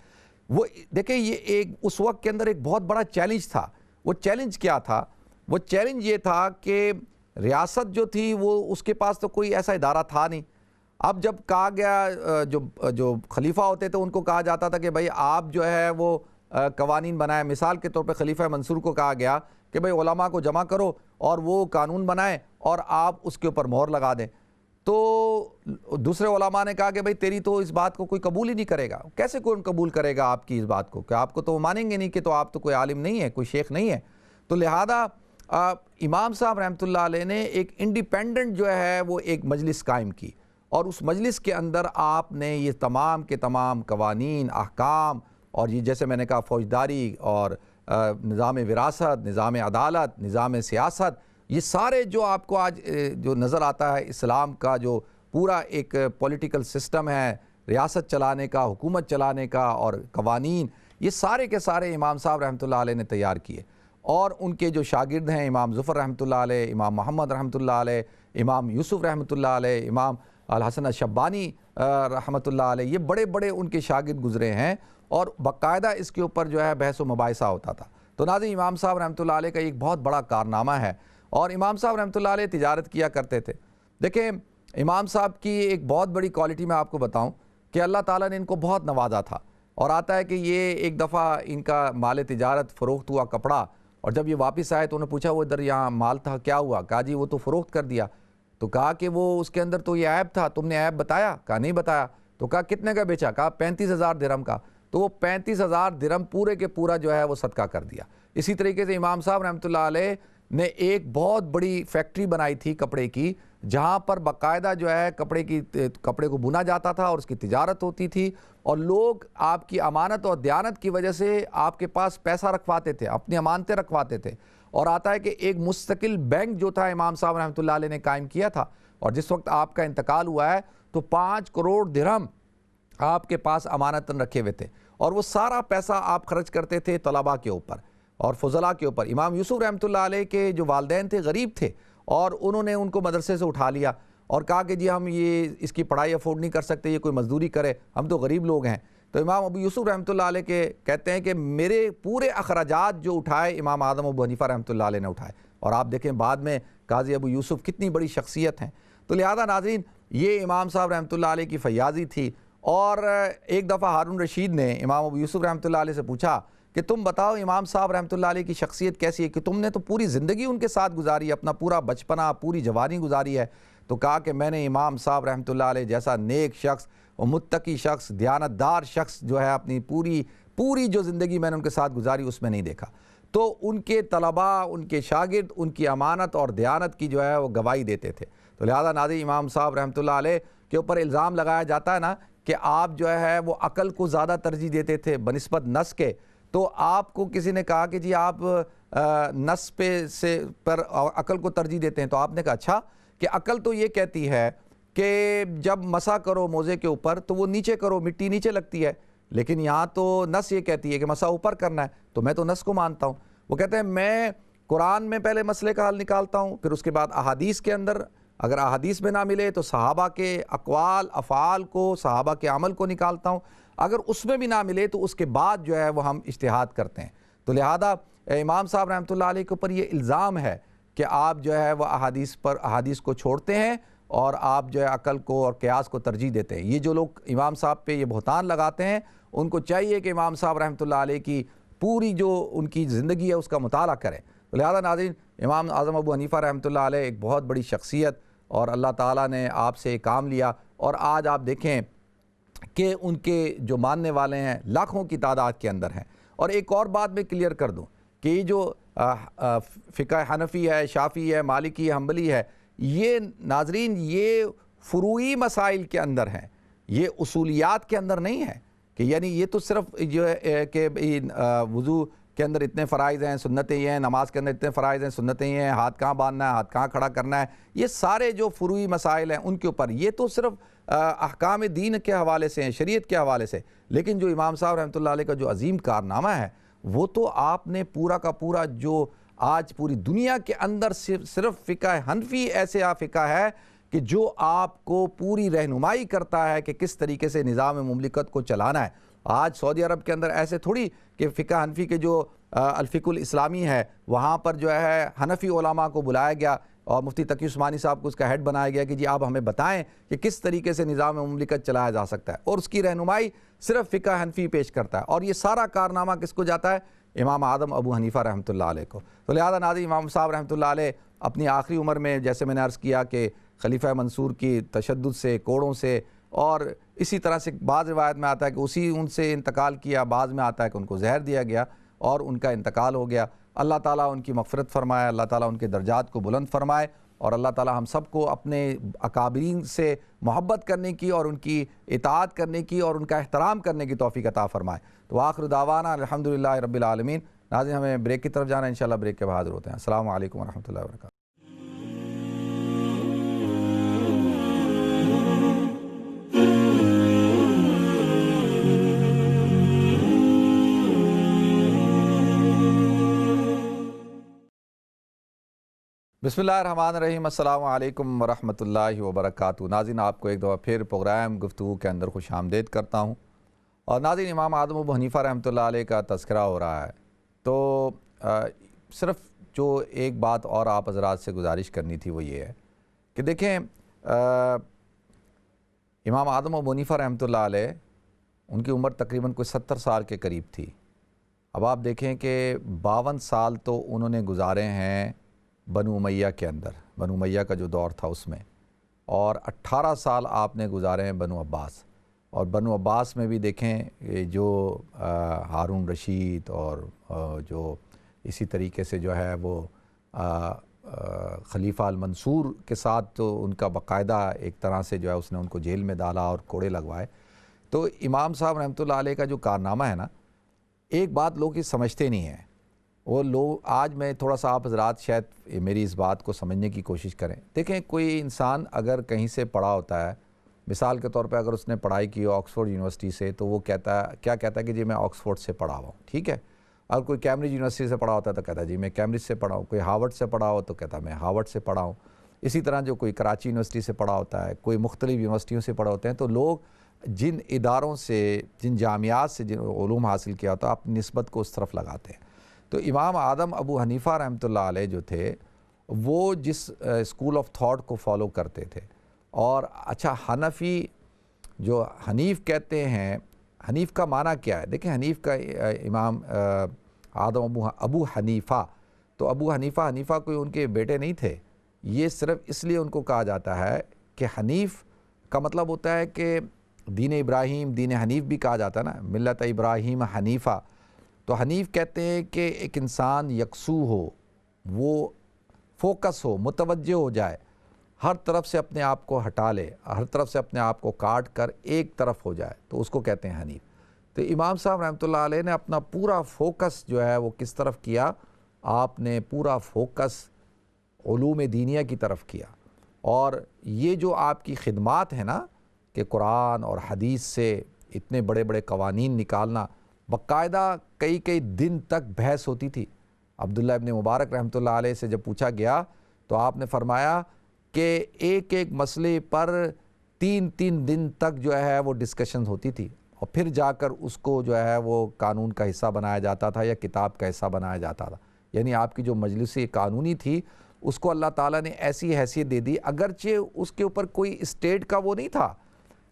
وہ دیکھیں یہ ایک اس وقت کے اندر ایک بہت بڑا چیلنج تھا۔ وہ چیلنج کیا تھا؟ وہ چیلنج یہ تھا کہ ریاست جو تھی وہ اس کے پاس تو کوئی ایسا ادارہ تھا نہیں۔ اب جب کہا گیا، جو خلیفہ ہوتے تھے ان کو کہا جاتا تھا کہ بھائی آپ جو ہے وہ قوانین بنائیں، مثال کے طور پہ خلیفہ منصور کو کہا گیا کہ بھائی علماء کو جمع کرو اور وہ قانون بنائیں اور آپ اس کے اوپر مہر لگا دیں۔ تو دوسرے علماء نے کہا کہ بھئی تیری تو اس بات کو کوئی قبول ہی نہیں کرے گا، کیسے کوئی قبول کرے گا آپ کی اس بات کو، کہ آپ کو تو مانیں گے نہیں، کہ تو آپ تو کوئی عالم نہیں ہے، کوئی شیخ نہیں ہے۔ تو لہذا امام صاحب رحمۃ اللہ علیہ نے ایک انڈیپینڈنٹ جو ہے وہ ایک مجلس قائم کی، اور اس مجلس کے اندر آپ نے یہ تمام کے تمام قوانین، احکام، اور یہ جیسے میں نے کہا فوجداری اور نظام وراثت، نظام عدالت، نظام سیاست، یہ سارے جو آپ کو آج جو نظر آتا ہے اسلام کا جو پورا ایک پولیٹیکل سسٹم ہے، ریاست چلانے کا، حکومت چلانے کا اور قوانین، یہ سارے کے سارے امام صاحب رحمۃ اللہ علیہ نے تیار کیے۔ اور ان کے جو شاگرد ہیں امام ظفر رحمۃ اللہ علیہ، امام محمد رحمۃ اللہ علیہ، امام یوسف رحمۃ اللہ علیہ، امام الحسن الشبانی رحمۃ اللہ علیہ، یہ بڑے بڑے ان کے شاگرد گزرے ہیں، اور باقاعدہ اس کے اوپر جو ہے بحث و مباحثہ ہوتا تھا۔ تو ناظرین، امام صاحب رحمۃ اللہ علیہ کا ایک بہت بڑا کارنامہ ہے، اور امام صاحب رحمۃ اللہ علیہ تجارت کیا کرتے تھے۔ دیکھیں، امام صاحب کی ایک بہت بڑی کوالٹی میں آپ کو بتاؤں کہ اللہ تعالیٰ نے ان کو بہت نوازا تھا، اور آتا ہے کہ یہ ایک دفعہ ان کا مال تجارت فروخت ہوا کپڑا، اور جب یہ واپس آئے تو انہوں نے پوچھا وہ ادھر یہاں مال تھا کیا ہوا؟ کہا جی وہ تو فروخت کر دیا۔ تو کہا کہ وہ اس کے اندر تو یہ عیب تھا، تم نے عیب بتایا؟ کہا نہیں بتایا۔ تو کہا کتنے کا بیچا؟ کہا 35,000 درہم کا۔ تو وہ 35,000 درہم پورے کے پورا جو ہے وہ صدقہ کر دیا۔ اسی طریقے سے امام صاحب رحمۃ اللہ علیہ نے ایک بہت بڑی فیکٹری بنائی تھی کپڑے کی، جہاں پر باقاعدہ جو ہے کپڑے کو بنا جاتا تھا اور اس کی تجارت ہوتی تھی، اور لوگ آپ کی امانت اور دیانت کی وجہ سے آپ کے پاس پیسہ رکھواتے تھے، اپنی امانتیں رکھواتے تھے۔ اور آتا ہے کہ ایک مستقل بینک جو تھا امام صاحب رحمۃ اللہ علیہ نے قائم کیا تھا، اور جس وقت آپ کا انتقال ہوا ہے تو 5 کروڑ درہم آپ کے پاس امانتاً رکھے ہوئے تھے، اور وہ سارا پیسہ آپ خرچ کرتے تھے طلباء کے اوپر اور فضلاء کے اوپر۔ امام یوسف رحمۃ اللہ علیہ کے جو والدین تھے غریب تھے، اور انہوں نے ان کو مدرسے سے اٹھا لیا اور کہا کہ جی ہم اس کی پڑھائی افورڈ نہیں کر سکتے، یہ کوئی مزدوری کرے، ہم تو غریب لوگ ہیں۔ تو امام ابو یوسف رحمۃ اللہ علیہ کے کہتے ہیں کہ میرے پورے اخراجات جو اٹھائے امام اعظم ابو حنیفہ رحمۃ اللہ علیہ نے اٹھائے، اور آپ دیکھیں بعد میں قاضی ابو یوسف کتنی بڑی شخصیت ہیں۔ تو لہذا ناظرین، یہ امام صاحب رحمۃ اللہ علیہ کی فیاضی تھی۔ اور ایک دفعہ ہارون رشید نے امام ابو یوسف رحمۃ اللہ علیہ سے پوچھا کہ تم بتاؤ امام صاحب رحمۃ اللہ علیہ کی شخصیت کیسی ہے، کہ تم نے تو پوری زندگی ان کے ساتھ گزاری، اپنا پورا بچپنا، پوری جوانی گزاری ہے۔ تو کہا کہ میں نے امام صاحب رحمۃ اللہ علیہ جیسا نیک شخص اور متقی شخص، دیانتدار شخص جو ہے اپنی پوری جو زندگی میں نے ان کے ساتھ گزاری اس میں نہیں دیکھا۔ تو ان کے طلباء، ان کے شاگرد ان کی امانت اور دیانت کی جو ہے وہ گواہی دیتے تھے۔ تو لہذا ناظرین، امام صاحب رحمۃ اللہ علیہ کے اوپر الزام لگایا جاتا ہے نا کہ آپ جو ہے وہ عقل کو زیادہ ترجیح دیتے تھے بنسبت نص کے۔ تو آپ کو کسی نے کہا کہ جی آپ نص پر عقل کو ترجیح دیتے ہیں، تو آپ نے کہا اچھا، کہ عقل تو یہ کہتی ہے کہ جب مسح کرو موزے کے اوپر تو وہ نیچے کرو، مٹی نیچے لگتی ہے، لیکن یہاں تو نص یہ کہتی ہے کہ مسح اوپر کرنا ہے، تو میں تو نص کو مانتا ہوں۔ وہ کہتے ہیں میں قرآن میں پہلے مسئلے کا حل نکالتا ہوں، پھر اس کے بعد احادیث کے اندر، اگر احادیث میں نہ ملے تو صحابہ کے اقوال افعال کو، صحابہ کے عمل کو نکالتا ہوں، اگر اس میں بھی نہ ملے تو اس کے بعد جو ہے وہ ہم اجتہاد کرتے ہیں۔ تو لہذا امام صاحب رحمۃ اللہ علیہ کے اوپر یہ الزام ہے کہ آپ جو ہے وہ احادیث کو چھوڑتے ہیں، اور آپ جو ہے عقل کو اور قیاس کو ترجیح دیتے ہیں۔ یہ جو لوگ امام صاحب پہ یہ بہتان لگاتے ہیں، ان کو چاہیے کہ امام صاحب رحمۃ اللہ علیہ کی پوری جو ان کی زندگی ہے اس کا مطالعہ کریں۔ تو لہذا ناظرین، امام اعظم ابو حنیفہ رحمۃ اللہ علیہ ایک بہت بڑی شخصیت، اور اللہ تعالیٰ نے آپ سے کام لیا، اور آج آپ دیکھیں کہ ان کے جو ماننے والے ہیں لاکھوں کی تعداد کے اندر ہیں۔ اور ایک اور بات میں کلیئر کر دوں کہ یہ جو فقہ حنفی ہے، شافعی ہے، مالکی ہے، حنبلی ہے، یہ ناظرین یہ فروعی مسائل کے اندر ہیں، یہ اصولیات کے اندر نہیں ہے، کہ یعنی یہ تو صرف جو ہے کہ وضو کے اندر اتنے فرائض ہیں، سنتیں یہ ہیں، نماز کے اندر اتنے فرائض ہیں، سنتیں یہ ہیں، ہاتھ کہاں باندھنا ہے، ہاتھ کہاں کھڑا کرنا ہے، یہ سارے جو فروعی مسائل ہیں ان کے اوپر یہ تو صرف احکام دین کے حوالے سے ہیں، شریعت کے حوالے سے۔ لیکن جو امام صاحب رحمۃ اللہ علیہ کا جو عظیم کارنامہ ہے، وہ تو آپ نے پورا کا پورا جو آج پوری دنیا کے اندر صرف فقہ حنفی ایسے فقہ ہے کہ جو آپ کو پوری رہنمائی کرتا ہے کہ کس طریقے سے نظام مملکت کو چلانا ہے۔ آج سعودی عرب کے اندر ایسے تھوڑی کہ فقہ حنفی کے جو الفقہ الاسلامی ہے وہاں پر جو ہے حنفی علماء کو بلایا گیا اور مفتی تقی عثمانی صاحب کو اس کا ہیڈ بنایا گیا کہ جی آپ ہمیں بتائیں کہ کس طریقے سے نظام مملکت چلایا جا سکتا ہے، اور اس کی رہنمائی صرف فقہ حنفی پیش کرتا ہے، اور یہ سارا کارنامہ کس کو جاتا ہے؟ امام اعظم ابو حنیفہ رحمۃ اللہ علیہ کو۔ تو لہذا ناظرین، امام صاحب رحمۃ اللہ علیہ اپنی آخری عمر میں جیسے میں نے عرض کیا کہ خلیفہ منصور کی تشدد سے، کوڑوں سے، اور اسی طرح سے بعض روایت میں آتا ہے کہ ان سے انتقال کیا، بعض میں آتا ہے کہ ان کو زہر دیا گیا اور ان کا انتقال ہو گیا۔ اللہ تعالیٰ ان کی مغفرت فرمائے، اللہ تعالیٰ ان کے درجات کو بلند فرمائے، اور اللہ تعالیٰ ہم سب کو اپنے اکابرین سے محبت کرنے کی اور ان کی اطاعت کرنے کی اور ان کا احترام کرنے کی توفیق عطا فرمائے۔ تو آخر دعوانا الحمدللہ رب العالمین۔ ناظرین ہمیں بریک کی طرف جانا ہے، انشاءاللہ بریک کے بعد حاضر ہوتے ہیں۔ السلام علیکم ورحمۃ اللہ وبرکاتہ۔ بسم اللہ الرحمن الرحیم۔ السلام علیکم ورحمۃ اللہ وبرکاتہ۔ ناظرین آپ کو ایک دفعہ پھر پروگرام گفتگو کے اندر خوش آمدید کرتا ہوں۔ اور ناظرین امام اعظم ابو حنیفہ رحمۃ اللہ علیہ کا تذکرہ ہو رہا ہے، تو صرف جو ایک بات اور آپ حضرات سے گزارش کرنی تھی وہ یہ ہے کہ دیکھیں امام اعظم ابو حنیفہ رحمۃ اللہ علیہ ان کی عمر تقریباً کوئی 70 سال کے قریب تھی۔ اب آپ دیکھیں کہ 52 سال تو انہوں نے گزارے ہیں بنو امیہ کے اندر، بنو امیہ کا جو دور تھا اس میں، اور 18 سال آپ نے گزارے ہیں بنو عباس۔ اور بنو عباس میں بھی دیکھیں جو ہارون رشید اور جو اسی طریقے سے جو ہے وہ خلیفہ المنصور کے ساتھ تو ان کا باقاعدہ ایک طرح سے جو ہے اس نے ان کو جیل میں ڈالا اور کوڑے لگوائے۔ تو امام صاحب رحمۃ اللہ علیہ کا جو کارنامہ ہے نا، ایک بات لوگ اس سمجھتے نہیں ہیں، وہ لوگ آج میں تھوڑا سا آپ حضرات شاید میری اس بات کو سمجھنے کی کوشش کریں۔ دیکھیں کوئی انسان اگر کہیں سے پڑھا ہوتا ہے، مثال کے طور پہ اگر اس نے پڑھائی کی ہو آکسفورڈ یونیورسٹی سے، تو وہ کہتا ہے کہ جی میں آکسفورڈ سے پڑھا ہوا ہوں، ٹھیک ہے۔ اگر کوئی کیمبرج یونیورسٹی سے پڑھا ہوتا ہے تو کہتا ہے جی میں کیمبرج سے پڑھا ہوں، کوئی ہارورڈ سے پڑھا ہو تو کہتا ہے میں ہارورڈ سے پڑھا ہوں۔ اسی طرح جو کوئی کراچی یونیورسٹی سے پڑھا ہوتا ہے، کوئی مختلف یونیورسٹیوں سے پڑھا ہوتے ہیں، تو لوگ جن اداروں سے، جن جامعات سے جن علوم حاصل کیا ہوتا ہے اپنی نسبت کو اس طرف لگاتے ہیں۔ تو امام اعظم ابو حنیفہ رحمۃ اللہ علیہ جو تھے وہ جس اسکول آف تھاٹ کو فالو کرتے تھے، اور اچھا حنفی جو حنیف کہتے ہیں، حنیف کا معنی کیا ہے؟ دیکھیں حنیف کا امام اعظم ابو حنیفہ، تو ابو حنیفہ کوئی ان کے بیٹے نہیں تھے، یہ صرف اس لیے ان کو کہا جاتا ہے کہ حنیف کا مطلب ہوتا ہے کہ دین ابراہیم، دین حنیف بھی کہا جاتا ہے نا، ملت ابراہیم حنیفہ۔ تو حنیف کہتے ہیں کہ ایک انسان یکسو ہو، وہ فوکس ہو، متوجہ ہو جائے، ہر طرف سے اپنے آپ کو ہٹا لے، ہر طرف سے اپنے آپ کو کاٹ کر ایک طرف ہو جائے، تو اس کو کہتے ہیں حنیف۔ تو امام صاحب رحمۃ اللہ علیہ نے اپنا پورا فوکس جو ہے وہ کس طرف کیا؟ آپ نے پورا فوکس علوم دینیہ کی طرف کیا، اور یہ جو آپ کی خدمات ہیں نا کہ قرآن اور حدیث سے اتنے بڑے بڑے قوانین نکالنا، باقاعدہ کئی دن تک بحث ہوتی تھی۔ عبداللہ ابن مبارک رحمۃ اللہ علیہ سے جب پوچھا گیا تو آپ نے فرمایا کہ ایک مسئلے پر 3 دن تک جو ہے وہ ڈسکشن ہوتی تھی، اور پھر جا کر اس کو جو ہے وہ قانون کا حصہ بنایا جاتا تھا یا کتاب کا حصہ بنایا جاتا تھا۔ یعنی آپ کی جو مجلس قانونی تھی اس کو اللہ تعالیٰ نے ایسی حیثیت دے دی، اگرچہ اس کے اوپر کوئی اسٹیٹ کا وہ نہیں تھا،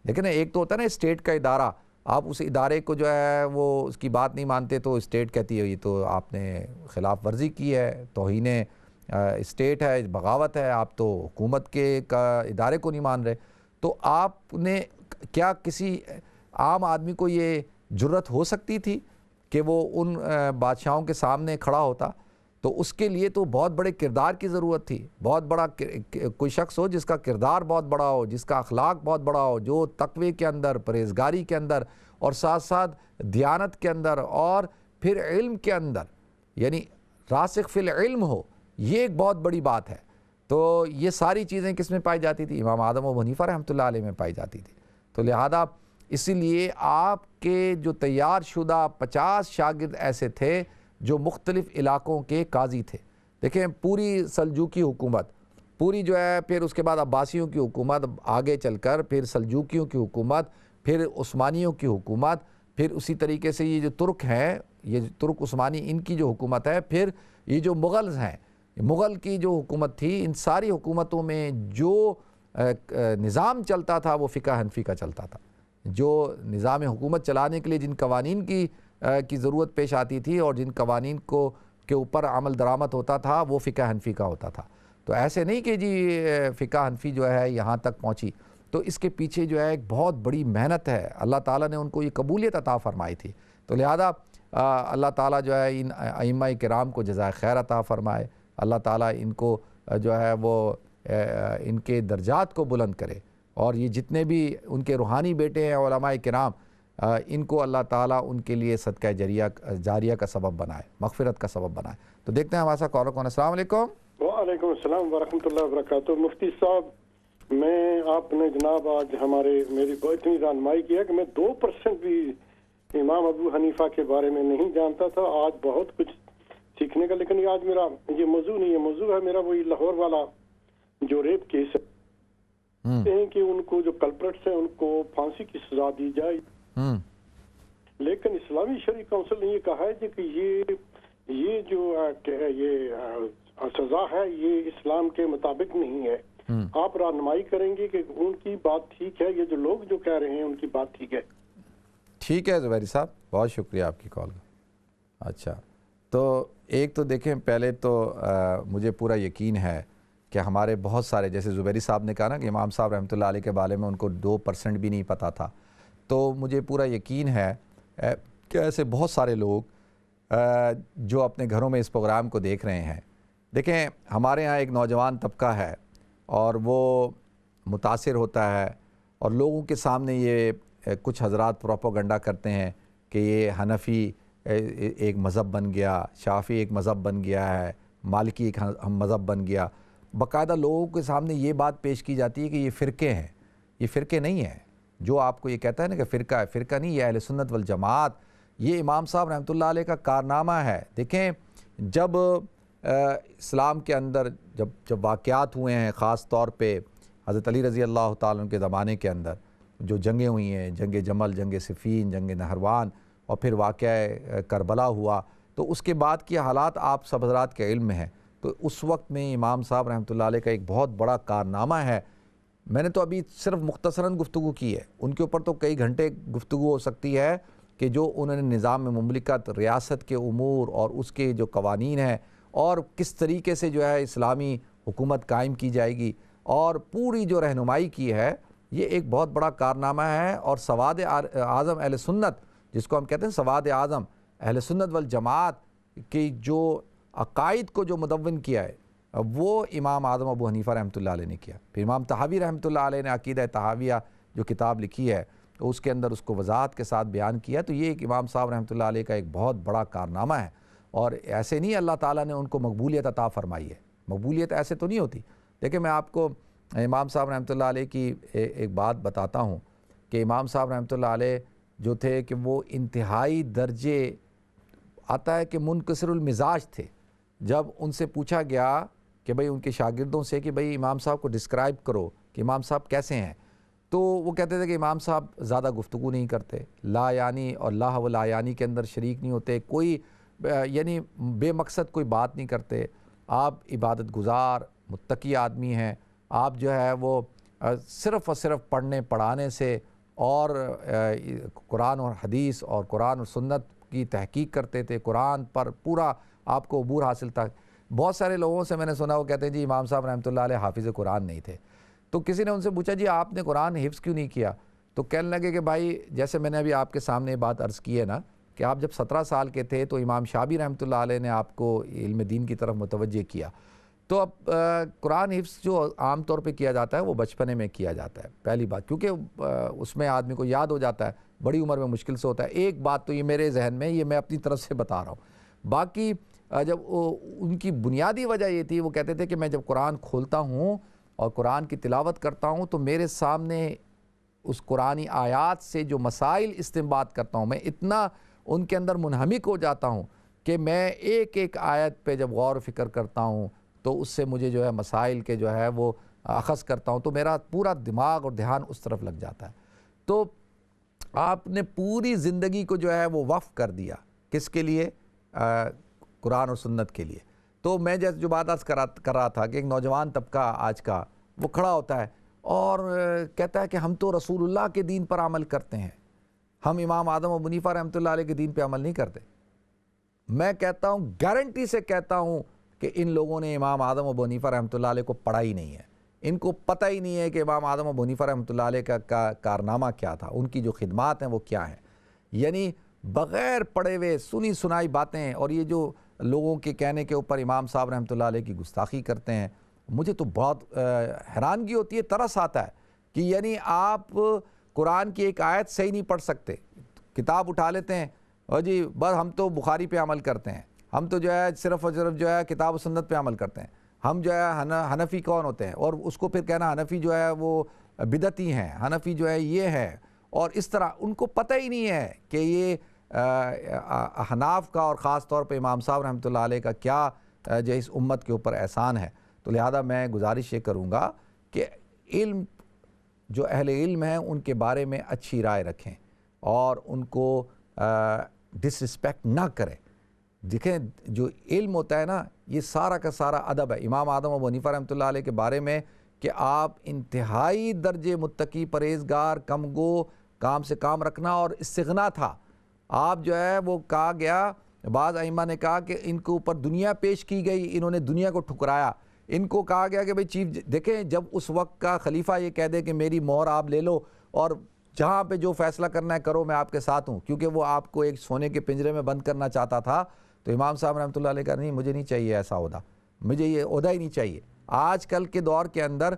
لیکن ایک تو ہوتا ہے نا اسٹیٹ کا ادارہ، آپ اس ادارے کو جو ہے وہ اس کی بات نہیں مانتے تو اسٹیٹ کہتی ہے یہ تو آپ نے خلاف ورزی کی ہے، توہین اسٹیٹ ہے، بغاوت ہے، آپ تو حکومت کے ادارے کو نہیں مان رہے۔ تو آپ نے کیا کسی عام آدمی کو یہ جرت ہو سکتی تھی کہ وہ ان بادشاہوں کے سامنے کھڑا ہوتا؟ تو اس کے لیے تو بہت بڑے کردار کی ضرورت تھی، بہت بڑا کوئی شخص ہو جس کا کردار بہت بڑا ہو، جس کا اخلاق بہت بڑا ہو، جو تقوی کے اندر، پرہیزگاری کے اندر، اور ساتھ ساتھ دیانت کے اندر، اور پھر علم کے اندر، یعنی راسخ فی العلم ہو۔ یہ ایک بہت بڑی بات ہے۔ تو یہ ساری چیزیں کس میں پائی جاتی تھی؟ امام اعظم ابو حنیفہ رحمۃ اللہ علیہ میں پائی جاتی تھی۔ تو لہذا اسی لیے آپ کے جو تیار شدہ 50 شاگرد ایسے تھے جو مختلف علاقوں کے قاضی تھے۔ دیکھیں پوری سلجوقی حکومت، پوری جو ہے، پھر اس کے بعد عباسیوں کی حکومت، آگے چل کر پھر سلجوقیوں کی حکومت، پھر عثمانیوں کی حکومت، پھر اسی طریقے سے یہ جو ترک ہیں، یہ ترک عثمانی، ان کی جو حکومت ہے، پھر یہ جو مغلز ہیں، مغل کی جو حکومت تھی، ان ساری حکومتوں میں جو نظام چلتا تھا وہ فقہ حنفی کا چلتا تھا۔ جو نظام حکومت چلانے کے لیے جن قوانین کی ضرورت پیش آتی تھی اور جن قوانین کے اوپر عمل درآمد ہوتا تھا وہ فقہ حنفی کا ہوتا تھا۔ تو ایسے نہیں کہ جی فقہ حنفی جو ہے یہاں تک پہنچی، تو اس کے پیچھے جو ہے ایک بہت بڑی محنت ہے، اللہ تعالیٰ نے ان کو یہ قبولیت عطا فرمائی تھی، تو لہذا اللہ تعالیٰ جو ہے ان ائمہ کرام کو جزائے خیر عطا فرمائے، اللہ تعالیٰ ان کو جو ہے وہ ان کے درجات کو بلند کرے، اور یہ جتنے بھی ان کے روحانی بیٹے ہیں علماء کرام، ان کو اللہ تعالیٰ ان کے لیے صدقہ جاریہ کا سبب بنائے، مغفرت کا سبب بنائے۔ تو دیکھتے ہیں ہمارا سا کالر کون ہے۔ السلام علیکم۔ وعلیکم السلام ورحمۃ اللہ وبرکاتہ۔ مفتی صاحب، میں آپ نے جناب آج میری اتنی رہنمائی کیا کہ میں 2% بھی امام ابو حنیفہ کے بارے میں نہیں جانتا تھا، آج بہت کچھ سیکھنے کا۔ لیکن آج میرا یہ موضوع نہیں ہے، موضوع ہے میرا وہی لاہور والا جو ریپ کیس ہے کہ ان کو جو کلپریٹس ہیں ان کو پھانسی کی سزا دی جائے، لیکن اسلامی شرعی کونسل نے یہ کہا ہے کہ یہ جو یہ سزا ہے یہ اسلام کے مطابق نہیں ہے۔ آپ رہنمائی کریں گے کہ ان کی بات ٹھیک ہے، یہ جو لوگ جو کہہ رہے ہیں ان کی بات ٹھیک ہے؟ ٹھیک ہے زبیری صاحب، بہت شکریہ آپ کی کال کا۔ اچھا، تو ایک تو دیکھیں، پہلے تو مجھے پورا یقین ہے کہ ہمارے بہت سارے، جیسے زبیری صاحب نے کہا نا کہ امام صاحب رحمۃ اللہ علیہ کے بارے میں ان کو 2% بھی نہیں پتہ تھا، تو مجھے پورا یقین ہے کہ ایسے بہت سارے لوگ جو اپنے گھروں میں اس پروگرام کو دیکھ رہے ہیں۔ دیکھیں، ہمارے ہاں ایک نوجوان طبقہ ہے اور وہ متاثر ہوتا ہے، اور لوگوں کے سامنے یہ کچھ حضرات پروپیگنڈا کرتے ہیں کہ یہ حنفی ایک مذہب بن گیا، شافعی ایک مذہب بن گیا ہے، مالکی ایک مذہب بن گیا۔ باقاعدہ لوگوں کے سامنے یہ بات پیش کی جاتی ہے کہ یہ فرقے ہیں۔ یہ فرقے نہیں ہیں۔ جو آپ کو یہ کہتا ہے نا کہ فرقہ ہے، فرقہ نہیں، یہ اہل سنت والجماعت، یہ امام صاحب رحمۃ اللہ علیہ کا کارنامہ ہے۔ دیکھیں، جب اسلام کے اندر جب واقعات ہوئے ہیں، خاص طور پہ حضرت علی رضی اللہ تعالیٰ عنہ کے زمانے کے اندر جو جنگیں ہوئی ہیں، جنگ جمل، جنگ صفین، جنگ نہروان، اور پھر واقعہ کربلا ہوا، تو اس کے بعد کی حالات آپ سب حضرات کے علم میں ہیں۔ تو اس وقت میں امام صاحب رحمۃ اللہ علیہ کا ایک بہت بڑا کارنامہ ہے۔ میں نے تو ابھی صرف مختصراً گفتگو کی ہے، ان کے اوپر تو کئی گھنٹے گفتگو ہو سکتی ہے کہ جو انہوں نے نظام مملکت، ریاست کے امور اور اس کے جو قوانین ہیں، اور کس طریقے سے جو ہے اسلامی حکومت قائم کی جائے گی، اور پوری جو رہنمائی کی ہے، یہ ایک بہت بڑا کارنامہ ہے۔ اور سواد اعظم اہل سنت، جس کو ہم کہتے ہیں سواد اعظم اہل سنت والجماعت کی جو عقائد کو جو مدون کیا ہے، وہ امام اعظم ابو حنیفہ رحمۃ اللہ علیہ نے کیا۔ پھر امام طحاوی رحمۃ اللہ علیہ نے عقیدہ طحاویہ جو کتاب لکھی ہے، تو اس کے اندر اس کو وضاحت کے ساتھ بیان کیا۔ تو یہ ایک امام صاحب رحمۃ اللہ علیہ کا ایک بہت بڑا کارنامہ ہے، اور ایسے نہیں اللہ تعالیٰ نے ان کو مقبولیت عطا فرمائی ہے، مقبولیت ایسے تو نہیں ہوتی۔ دیکھیں، میں آپ کو امام صاحب رحمۃ اللہ علیہ کی ایک بات بتاتا ہوں کہ امام صاحب رحمۃ اللہ علیہ جو تھے کہ وہ انتہائی درجے آتا ہے کہ منکسر المزاج تھے۔ جب ان سے پوچھا گیا کہ بھئی ان کے شاگردوں سے کہ بھئی امام صاحب کو ڈسکرائب کرو کہ امام صاحب کیسے ہیں، تو وہ کہتے تھے کہ امام صاحب زیادہ گفتگو نہیں کرتے، لا یعنی اور لا و لا یعنی کے اندر شریک نہیں ہوتے، کوئی یعنی بے مقصد کوئی بات نہیں کرتے، آپ عبادت گزار متقی آدمی ہیں، آپ جو ہے وہ صرف اور صرف پڑھنے پڑھانے سے اور قرآن اور حدیث اور قرآن اور سنت کی تحقیق کرتے تھے، قرآن پر پورا آپ کو عبور حاصل تھا۔ بہت سارے لوگوں سے میں نے سنا وہ کہتے ہیں جی امام صاحب رحمۃ اللہ علیہ حافظ قرآن نہیں تھے۔ تو کسی نے ان سے پوچھا جی آپ نے قرآن حفظ کیوں نہیں کیا؟ تو کہنے لگے کہ بھائی جیسے میں نے ابھی آپ کے سامنے بات عرض کی ہے نا کہ آپ جب 17 سال کے تھے تو امام شابی رحمۃ اللہ علیہ نے آپ کو علم دین کی طرف متوجہ کیا۔ تو اب قرآن حفظ جو عام طور پہ کیا جاتا ہے وہ بچپنے میں کیا جاتا ہے، پہلی بات، کیونکہ اس میں آدمی کو یاد ہو جاتا ہے، بڑی عمر میں مشکل سے ہوتا ہے۔ ایک بات تو یہ میرے ذہن میں، یہ میں اپنی طرف سے بتا رہا ہوں۔ باقی جب ان کی بنیادی وجہ یہ تھی، وہ کہتے تھے کہ میں جب قرآن کھولتا ہوں اور قرآن کی تلاوت کرتا ہوں تو میرے سامنے اس قرآنی آیات سے جو مسائل استنباط کرتا ہوں، میں اتنا ان کے اندر منہمک ہو جاتا ہوں کہ میں ایک ایک آیت پہ جب غور و فکر کرتا ہوں تو اس سے مجھے جو ہے مسائل کے جو ہے وہ اخذ کرتا ہوں، تو میرا پورا دماغ اور دھیان اس طرف لگ جاتا ہے۔ تو آپ نے پوری زندگی کو جو ہے وہ وقف کر دیا کس کے لیے؟ قرآن اور سنت کے لیے۔ تو میں جیسے جو بات عرض کر رہا تھا کہ ایک نوجوان طبقہ آج کا وہ کھڑا ہوتا ہے اور کہتا ہے کہ ہم تو رسول اللہ کے دین پر عمل کرتے ہیں، ہم امام اعظم ابو حنیفہ رحمۃ اللہ علیہ کے دین پہ عمل نہیں کرتے۔ میں کہتا ہوں، گارنٹی سے کہتا ہوں کہ ان لوگوں نے امام اعظم ابو حنیفہ رحمۃ اللہ علیہ کو پڑھا ہی نہیں ہے، ان کو پتہ ہی نہیں ہے کہ امام اعظم ابو حنیفہ رحمۃ اللہ علیہ کا کارنامہ کیا تھا، ان کی جو خدمات ہیں وہ کیا ہیں۔ یعنی بغیر پڑھے ہوئے سنی سنائی باتیں، اور یہ جو لوگوں کے کہنے کے اوپر امام صاحب رحمۃ اللہ علیہ کی گستاخی کرتے ہیں، مجھے تو بہت حیرانگی ہوتی ہے، ترس آتا ہے کہ یعنی آپ قرآن کی ایک آیت صحیح نہیں پڑھ سکتے، کتاب اٹھا لیتے ہیں اور جی بس ہم تو بخاری پہ عمل کرتے ہیں، ہم تو جو ہے صرف اور صرف جو ہے کتاب و سنت پہ عمل کرتے ہیں، ہم جو ہے حنفی کون ہوتے ہیں، اور اس کو پھر کہنا حنفی جو ہے وہ بدعتی ہیں، حنفی جو ہے یہ ہے، اور اس طرح ان کو پتہ ہی نہیں ہے کہ یہ احناف کا اور خاص طور پہ امام صاحب رحمۃ اللہ علیہ کا کیا جو اس امت کے اوپر احسان ہے۔ تو لہذا میں گزارش یہ کروں گا کہ علم جو اہل علم ہیں ان کے بارے میں اچھی رائے رکھیں اور ان کو ڈس رسپیکٹ نہ کریں۔ دیکھیں جو علم ہوتا ہے نا، یہ سارا کا سارا ادب ہے۔ امام اعظم ابو حنیفہ رحمۃ اللہ علیہ کے بارے میں کہ آپ انتہائی درجے متقی، پرہیزگار، کم گو، کام سے کام رکھنا اور استغنا تھا۔ آپ جو ہے وہ کہا گیا، بعض ائمہ نے کہا کہ ان کے اوپر دنیا پیش کی گئی، انہوں نے دنیا کو ٹھکرایا۔ ان کو کہا گیا کہ بھئی چیف، دیکھیں جب اس وقت کا خلیفہ یہ کہہ دے کہ میری مہر آپ لے لو اور جہاں پہ جو فیصلہ کرنا ہے کرو، میں آپ کے ساتھ ہوں، کیونکہ وہ آپ کو ایک سونے کے پنجرے میں بند کرنا چاہتا تھا، تو امام صاحب رحمۃ اللہ علیہ کا نہیں، مجھے نہیں چاہیے ایسا عہدہ، مجھے یہ عہدہ ہی نہیں چاہیے۔ آج کل کے دور کے اندر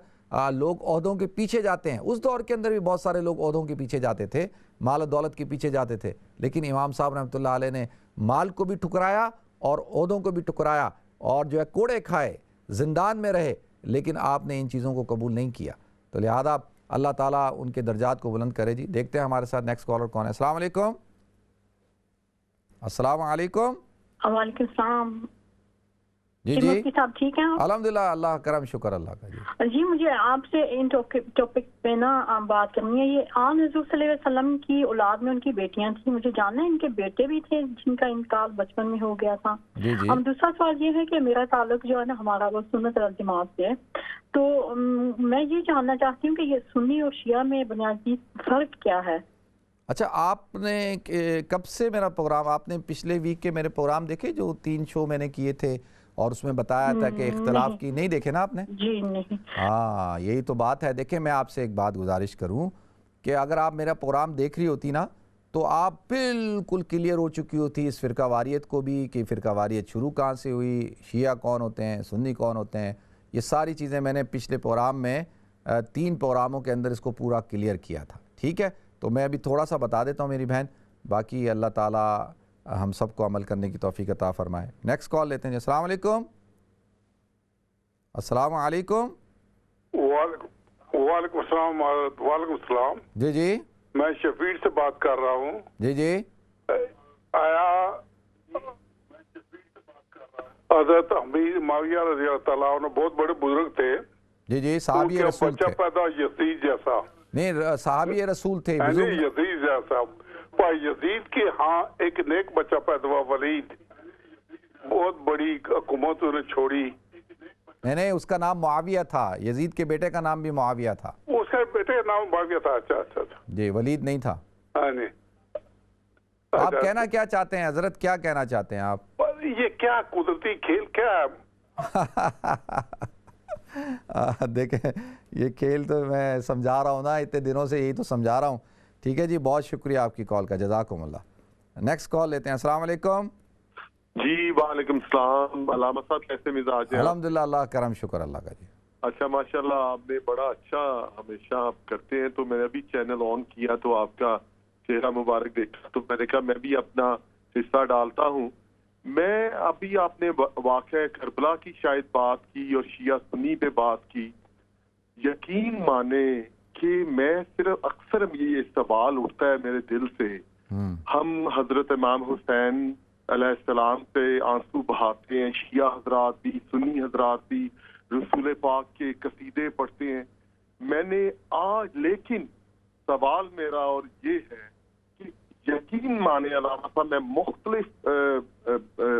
لوگ عہدوں کے پیچھے جاتے ہیں، اس دور کے اندر بھی بہت سارے لوگ عہدوں کے پیچھے جاتے تھے، مال و دولت کے پیچھے جاتے تھے، لیکن امام صاحب رحمۃ اللہ علیہ نے مال کو بھی ٹھکرایا اور عہدوں کو بھی ٹھکرایا، اور جو ہے کوڑے کھائے، زندان میں رہے، لیکن آپ نے ان چیزوں کو قبول نہیں کیا۔ تو لہذا اللہ تعالیٰ ان کے درجات کو بلند کرے جی۔ دیکھتے ہیں ہمارے ساتھ نیکسٹ کالر کون ہے۔ السلام علیکم۔ السلام علیکم۔ وعلیکم السلام۔ جی جی مفتی صاحب ٹھیک ہیں؟ الحمدللہ، اللہ کرم، شکر اللہ کا۔ جی مجھے آپ سے ان ٹاپک پہ نا بات کرنی ہے۔ یہ آن حضور صلی اللہ علیہ وسلم کی اولاد میں ان کی بیٹیاں تھیں، مجھے جاننا ہے ان کے بیٹے بھی تھے جن کا انتقال بچپن میں ہو گیا تھا۔ جی جی۔ اب دوسرا سوال یہ ہے کہ میرا تعلق جو ہے نا ہمارا وہ سنت والجماعت سے ہے، تو میں یہ جاننا چاہتی ہوں کہ یہ سنی اور شیعہ میں بنیادی فرق کیا ہے؟ اچھا، آپ نے کب سے میرا پروگرام، آپ نے پچھلے ویک کے میرے پروگرام دیکھے جو 3 شو میں نے کیے تھے اور اس میں بتایا تھا کہ اختلاف کی، نہیں دیکھے نا آپ نے؟ جی نہیں۔ ہاں یہی تو بات ہے۔ دیکھیں میں آپ سے ایک بات گزارش کروں کہ اگر آپ میرا پروگرام دیکھ رہی ہوتی نا تو آپ بالکل کلیئر ہو چکی ہوتی اس فرقہ واریت کو بھی کہ فرقہ واریت شروع کہاں سے ہوئی، شیعہ کون ہوتے ہیں، سنی کون ہوتے ہیں، یہ ساری چیزیں میں نے پچھلے پروگرام میں 3 پروگراموں کے اندر اس کو پورا کلیئر کیا تھا، ٹھیک ہے؟ تو میں ابھی تھوڑا سا بتا دیتا ہوں میری بہن، باقی اللہ تعالیٰ ہم سب کو عمل کرنے کی توفیق عطا فرمائے۔ نیکسٹ کال لیتے ہیں جی۔ السلام علیکم۔ السلام علیکم۔ وعلیکم السلام۔ وعلیکم السلام۔ جی جی۔ میں شفیع سے بات کر رہا ہوں۔ جی جی۔ آیا حضرت امیر معاویہ رضی اللہ تعالیٰ عنہ بہت بڑے بزرگ تھے، جی جی، صحابی رسول بچہ تھے، پیدا یزید جیسا، نہیں صحابی رسول تھے، یزید جیسا، یزید کے ہاں ایک نیک بچہ پیدا ہوا ولید، بہت بڑی حکومت انہیں چھوڑی۔ نہیں اس کا نام معاویہ تھا، یزید کے بیٹے کا نام بھی معاویہ تھا۔ اس کے بیٹے کا نام معاویہ تھا؟ اچھا اچھا اچھا جی، ولید نہیں تھا۔ ہاں نہیں۔ آپ کہنا کیا چاہتے ہیں حضرت، کیا کہنا چاہتے ہیں آپ؟ یہ کیا قدرتی کھیل کیا ہے؟ دیکھیں یہ کھیل تو میں سمجھا رہا ہوں نا، اتنے دنوں سے یہی تو سمجھا رہا ہوں، ٹھیک ہے جی، بہت شکریہ آپ کی کال کا، جزاکم اللہ۔ نیکسٹ کال لیتے ہیں۔ السلام علیکم۔ جی وعلیکم السلام۔ علامہ صاحب کیسے مزاج ہیں؟ الحمدللہ، اللہ کرم، شکر اللہ کا جی۔ اچھا ماشاءاللہ، آپ نے بڑا اچھا ہمیشہ آپ کرتے ہیں، تو میں نے بھی چینل آن کیا تو آپ کا چہرہ مبارک دیکھا تو میں نے کہا میں بھی اپنا حصہ ڈالتا ہوں۔ میں ابھی آپ نے واقعہ کربلا کی شاید بات کی اور شیعہ سنی پہ بات کی، یقین مانے کہ میں صرف اکثر یہ سوال اٹھتا ہے میرے دل سے، ہم حضرت امام حسین علیہ السلام سے آنسو بہاتے ہیں، شیعہ حضرات بھی، سنی حضرات بھی رسول پاک کے قصیدے پڑھتے ہیں، میں نے آج، لیکن سوال میرا اور یہ ہے کہ یقین مانے علامہ صاحب، میں مختلف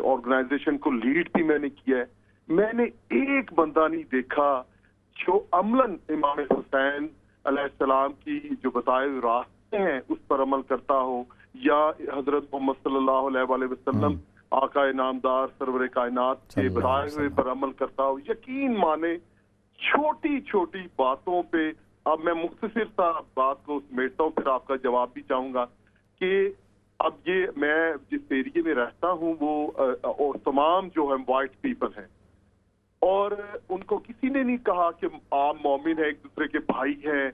آرگنائزیشن کو لیڈ بھی میں نے کیا ہے، میں نے ایک بندہ نہیں دیکھا جو عملاً امام حسین علیہ السلام کی جو بتائے راستے ہیں اس پر عمل کرتا ہو، یا حضرت محمد صلی اللہ علیہ وآلہ وسلم آقا نامدار سرور کائنات کے بتائے ہوئے پر عمل کرتا ہوں. یقین مانے چھوٹی چھوٹی باتوں پہ، اب میں مختصر سا بات کو سمیٹتا ہوں پھر آپ کا جواب بھی چاہوں گا کہ اب یہ میں جس ایریے میں رہتا ہوں وہ تمام جو ہے وائٹ پیپل ہیں، اور ان کو کسی نے نہیں کہا کہ آپ مومن ہیں، ایک دوسرے کے بھائی ہیں.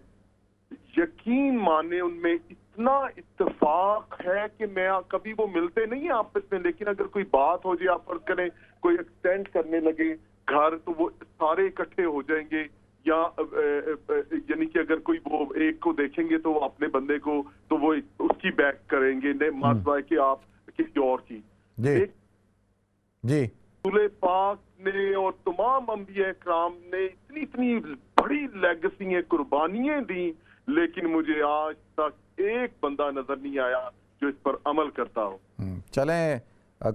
یقین مانے ان میں اتنا اتفاق ہے کہ میں کبھی وہ ملتے نہیں ہیں آپس میں، لیکن اگر کوئی بات ہو جائے، آپ فرض کریں کوئی ایکسٹینڈ کرنے لگے گھر، تو وہ سارے اکٹھے ہو جائیں گے. یا یعنی کہ اگر کوئی وہ ایک کو دیکھیں گے تو وہ اپنے بندے کو تو وہ اس کی بیک کریں گے، مسئلہ کہ آپ کسی اور کی. جی رسول پاک نے اور تمام انبیاء کرام نے اتنی بڑی لیگسی ہیں، قربانیاں دیں، لیکن مجھے آج تک ایک بندہ نظر نہیں آیا جو اس پر عمل کرتا ہو. چلیں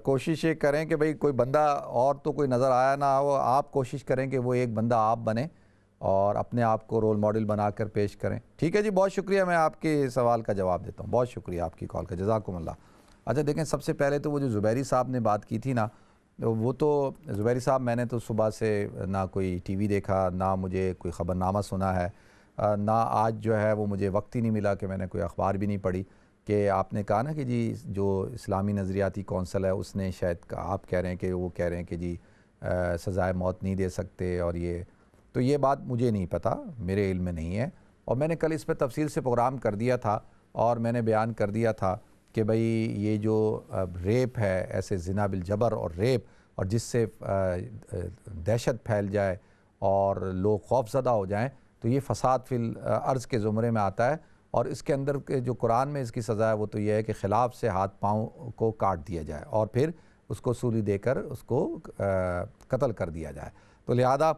کوشش یہ کریں کہ بھئی کوئی بندہ اور تو کوئی نظر آیا نہ ہو، آپ کوشش کریں کہ وہ ایک بندہ آپ بنیں اور اپنے آپ کو رول ماڈل بنا کر پیش کریں. ٹھیک ہے جی، بہت شکریہ. میں آپ کے سوال کا جواب دیتا ہوں. بہت شکریہ آپ کی کال کا، جزاکم اللہ. اچھا دیکھیں، سب سے پہلے تو وہ جو زبیری صاحب نے بات کی تھی نا، وہ تو زبیری صاحب میں نے تو صبح سے نہ کوئی ٹی وی دیکھا، نہ مجھے کوئی خبر نامہ سنا ہے، نہ آج جو ہے وہ مجھے وقت ہی نہیں ملا کہ میں نے کوئی اخبار بھی نہیں پڑھی. کہ آپ نے کہا نا کہ جی جو اسلامی نظریاتی کونسل ہے اس نے شاید آپ کہہ رہے ہیں کہ وہ کہہ رہے ہیں کہ جی سزائے موت نہیں دے سکتے، اور یہ بات مجھے نہیں پتہ، میرے علم میں نہیں ہے. اور میں نے کل اس پہ تفصیل سے پروگرام کر دیا تھا اور میں نے بیان کر دیا تھا کہ بھئی یہ جو ریپ ہے، ایسے زنا بالجبر اور ریپ، اور جس سے دہشت پھیل جائے اور لوگ خوف زدہ ہو جائیں، تو یہ فساد فی الارض کے زمرے میں آتا ہے. اور اس کے اندر جو قرآن میں اس کی سزا ہے وہ تو یہ ہے کہ خلاف سے ہاتھ پاؤں کو کاٹ دیا جائے اور پھر اس کو سولی دے کر اس کو قتل کر دیا جائے. تو لہذا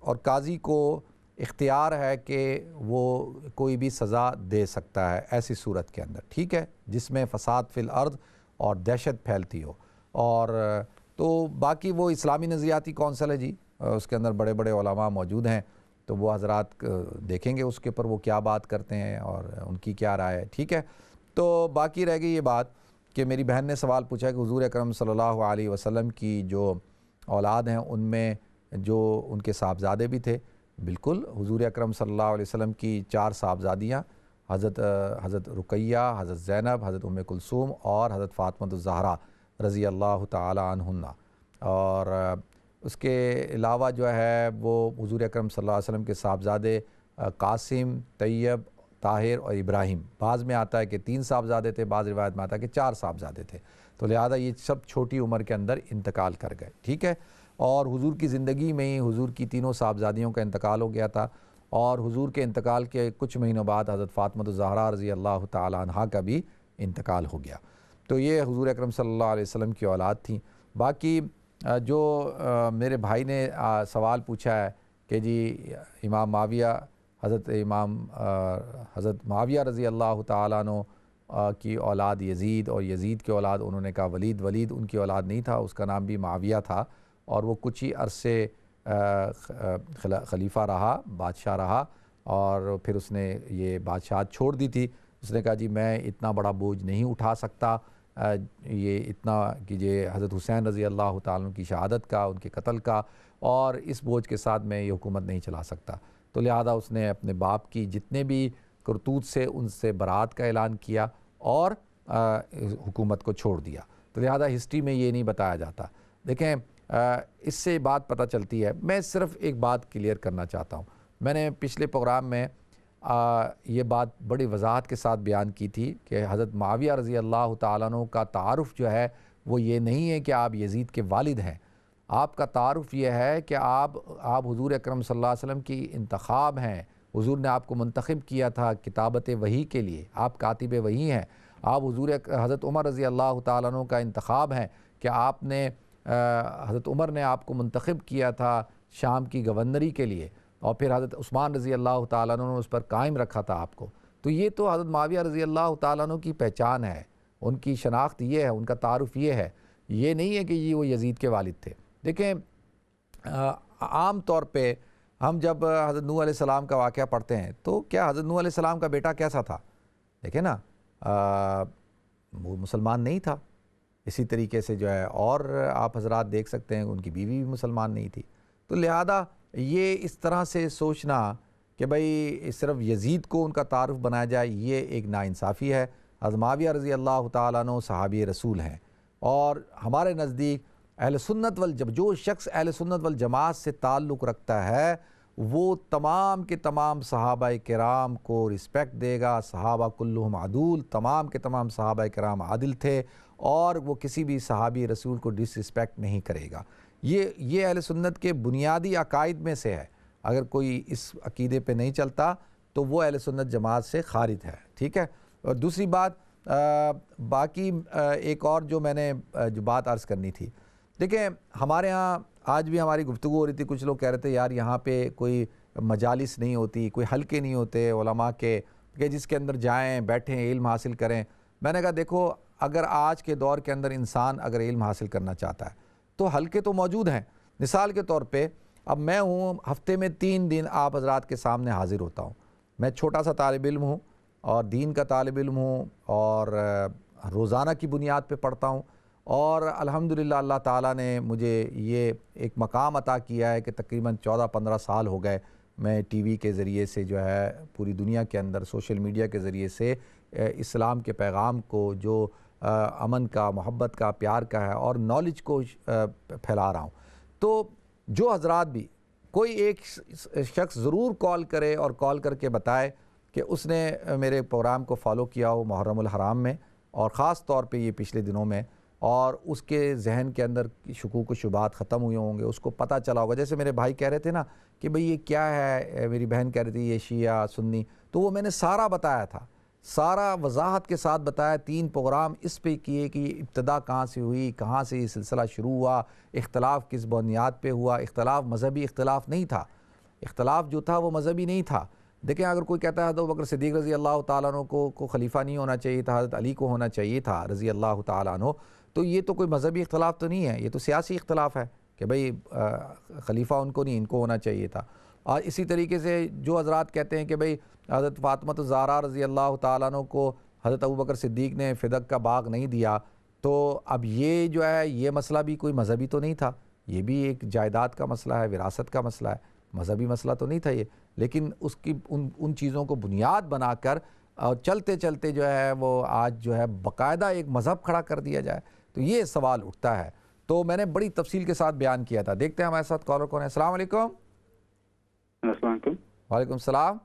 اور قاضی کو اختیار ہے کہ وہ کوئی بھی سزا دے سکتا ہے ایسی صورت کے اندر، ٹھیک ہے، جس میں فساد فی الارض اور دہشت پھیلتی ہو. اور تو باقی وہ اسلامی نظریاتی کونسل ہے جی، اس کے اندر بڑے بڑے علماء موجود ہیں، تو وہ حضرات دیکھیں گے اس کے اوپر وہ کیا بات کرتے ہیں اور ان کی کیا رائے ہے. ٹھیک ہے. تو باقی رہ گئی یہ بات کہ میری بہن نے سوال پوچھا کہ حضور اکرم صلی اللہ علیہ وسلم کی جو اولاد ہیں ان میں جو ان کے صاحبزادے بھی تھے. بالکل، حضور اکرم صلی اللہ علیہ وسلم کی 4 صاحبزادیاں، حضرت رقیہ، حضرت زینب، حضرت ام کلثوم اور حضرت فاطمہ الزہرا رضی اللہ تعالی عنہن. اور اس کے علاوہ جو ہے وہ حضور اکرم صلی اللہ علیہ وسلم کے صاحبزادے قاسم، طیب، طاہر اور ابراہیم. بعض میں آتا ہے کہ 3 صاحبزادے تھے، بعض روایت میں آتا ہے کہ 4 صاحبزادے تھے. تو لہذا یہ سب چھوٹی عمر کے اندر انتقال کر گئے. ٹھیک ہے. اور حضور کی زندگی میں ہی حضور کی تینوں صاحبزادیوں کا انتقال ہو گیا تھا، اور حضور کے انتقال کے کچھ مہینوں بعد حضرت فاطمہ الزہرا رضی اللہ تعالی عنہا کا بھی انتقال ہو گیا. تو یہ حضور اکرم صلی اللہ علیہ وسلم کی اولاد تھیں. باقی جو میرے بھائی نے سوال پوچھا ہے کہ جی امام معاویہ، حضرت معاویہ رضی اللہ تعالیٰ عنہ کی اولاد یزید، اور یزید کی اولاد انہوں نے کہا ولید ان کی اولاد نہیں تھا، اس کا نام بھی معاویہ تھا، اور وہ کچھ ہی عرصے خلیفہ رہا، بادشاہ رہا، اور پھر اس نے یہ بادشاہت چھوڑ دی تھی. اس نے کہا جی میں اتنا بڑا بوجھ نہیں اٹھا سکتا، یہ اتنا کہ حضرت حسین رضی اللہ تعالیٰ عنہ کی شہادت کا، ان کے قتل کا، اور اس بوجھ کے ساتھ میں یہ حکومت نہیں چلا سکتا. تو لہذا اس نے اپنے باپ کی جتنے بھی کرتوت سے ان سے برات کا اعلان کیا اور حکومت کو چھوڑ دیا. تو لہذا ہسٹری میں یہ نہیں بتایا جاتا. دیکھیں اس سے بات پتہ چلتی ہے. میں صرف ایک بات کلیئر کرنا چاہتا ہوں. میں نے پچھلے پروگرام میں یہ بات بڑی وضاحت کے ساتھ بیان کی تھی کہ حضرت معاویہ رضی اللہ تعالیٰ عنہ کا تعارف جو ہے وہ یہ نہیں ہے کہ آپ یزید کے والد ہیں. آپ کا تعارف یہ ہے کہ آپ حضور اکرم صلی اللہ علیہ وسلم کی انتخاب ہیں. حضور نے آپ کو منتخب کیا تھا کتابت وحی کے لیے، آپ کاتب وحی ہیں. آپ حضرت عمر رضی اللہ تعالیٰ عنہ کا انتخاب ہیں کہ آپ نے حضرت عمر نے آپ کو منتخب کیا تھا شام کی گورنری کے لیے، اور پھر حضرت عثمان رضی اللہ تعالیٰ عنہ نے اس پر قائم رکھا تھا آپ کو. تو یہ تو حضرت معاویہ رضی اللہ تعالیٰ عنہ کی پہچان ہے، ان کی شناخت یہ ہے، ان کا تعارف یہ ہے. یہ نہیں ہے کہ یہ وہ یزید کے والد تھے. دیکھیں عام طور پہ ہم جب حضرت نوح علیہ السلام کا واقعہ پڑھتے ہیں تو کیا حضرت نوح علیہ السلام کا بیٹا کیسا تھا؟ دیکھیں نا، وہ مسلمان نہیں تھا، اسی طریقے سے جو ہے اور آپ حضرات دیکھ سکتے ہیں ان کی بیوی بھی مسلمان نہیں تھی. تو لہذا یہ اس طرح سے سوچنا کہ بھئی صرف یزید کو ان کا تعارف بنایا جائے یہ ایک ناانصافی ہے. حضرت معاویہ رضی اللہ تعالیٰ عنہ صحابی رسول ہیں اور ہمارے نزدیک اہل سنت جو شخص اہل سنت والجماعت سے تعلق رکھتا ہے وہ تمام کے تمام صحابہ کرام کو رسپیکٹ دے گا. صحابہ کلہم عدول، تمام کے تمام صحابہ کرام عادل تھے اور وہ کسی بھی صحابی رسول کو ڈس رسپیکٹ نہیں کرے گا. یہ اہل سنت کے بنیادی عقائد میں سے ہے. اگر کوئی اس عقیدے پہ نہیں چلتا تو وہ اہل سنت جماعت سے خارج ہے. ٹھیک ہے. اور دوسری بات باقی ایک اور جو میں نے جو بات عرض کرنی تھی، دیکھیں ہمارے ہاں آج بھی ہماری گفتگو ہو رہی تھی، کچھ لوگ کہہ رہے تھے یار یہاں پہ کوئی مجالس نہیں ہوتی، کوئی حلقے نہیں ہوتے علماء کے کہ جس کے اندر جائیں بیٹھیں علم حاصل کریں. میں نے کہا دیکھو اگر آج کے دور کے اندر انسان اگر علم حاصل کرنا چاہتا ہے تو حلقے تو موجود ہیں. مثال کے طور پہ اب میں ہوں ہفتے میں 3 دن آپ حضرات کے سامنے حاضر ہوتا ہوں. میں چھوٹا سا طالب علم ہوں اور دین کا طالب علم ہوں اور روزانہ کی بنیاد پہ پڑھتا ہوں اور الحمدللہ اللہ تعالیٰ نے مجھے یہ ایک مقام عطا کیا ہے کہ تقریباً 14-15 سال ہو گئے میں ٹی وی کے ذریعے سے جو ہے پوری دنیا کے اندر سوشل میڈیا کے ذریعے سے اسلام کے پیغام کو جو امن کا، محبت کا، پیار کا ہے اور نالج کو پھیلا رہا ہوں. تو جو حضرات بھی کوئی ایک شخص ضرور کال کرے اور کال کر کے بتائے کہ اس نے میرے پروگرام کو فالو کیا ہو محرم الحرام میں اور خاص طور پہ یہ پچھلے دنوں میں، اور اس کے ذہن کے اندر شکوک و شبہات ختم ہوئے ہوں گے، اس کو پتہ چلا ہوگا. جیسے میرے بھائی کہہ رہے تھے نا کہ بھئی یہ کیا ہے، میری بہن کہہ رہی تھی یہ شیعہ سنی، تو وہ میں نے سارا بتایا تھا، سارا وضاحت کے ساتھ بتایا. 3 پروگرام اس پہ کیے کہ یہ ابتدا کہاں سے ہوئی، کہاں سے یہ سلسلہ شروع ہوا، اختلاف کس بنیاد پہ ہوا. اختلاف مذہبی اختلاف نہیں تھا، اختلاف جو تھا وہ مذہبی نہیں تھا. دیکھیں اگر کوئی کہتا ہے حضرت ابوبکر صدیق رضی اللہ تعالیٰ عنہ کو خلیفہ نہیں ہونا چاہیے تھا، حضرت علی کو ہونا چاہیے تھا رضی اللہ تعالیٰ عنہ، تو یہ تو کوئی مذہبی اختلاف تو نہیں ہے، یہ تو سیاسی اختلاف ہے کہ بھئی خلیفہ ان کو نہیں، ان کو ہونا چاہیے تھا. اور اسی طریقے سے جو حضرات کہتے ہیں کہ بھئی حضرت فاطمہ الزہرا رضی اللہ تعالیٰ عنہ کو حضرت ابوبکر صدیق نے فدق کا باغ نہیں دیا، تو اب یہ جو ہے یہ مسئلہ بھی کوئی مذہبی تو نہیں تھا، یہ بھی ایک جائیداد کا مسئلہ ہے، وراثت کا مسئلہ ہے، مذہبی مسئلہ تو نہیں تھا یہ. لیکن اس کی ان چیزوں کو بنیاد بنا کر اور چلتے چلتے جو ہے وہ آج جو ہے باقاعدہ ایک مذہب کھڑا کر دیا جائے، تو یہ سوال اٹھتا ہے. تو میں نے بڑی تفصیل کے ساتھ بیان کیا تھا. دیکھتے ہیں ہمارے ساتھ کالر کون ہے. السلام علیکم. السلام علیکم. وعلیکم السلام.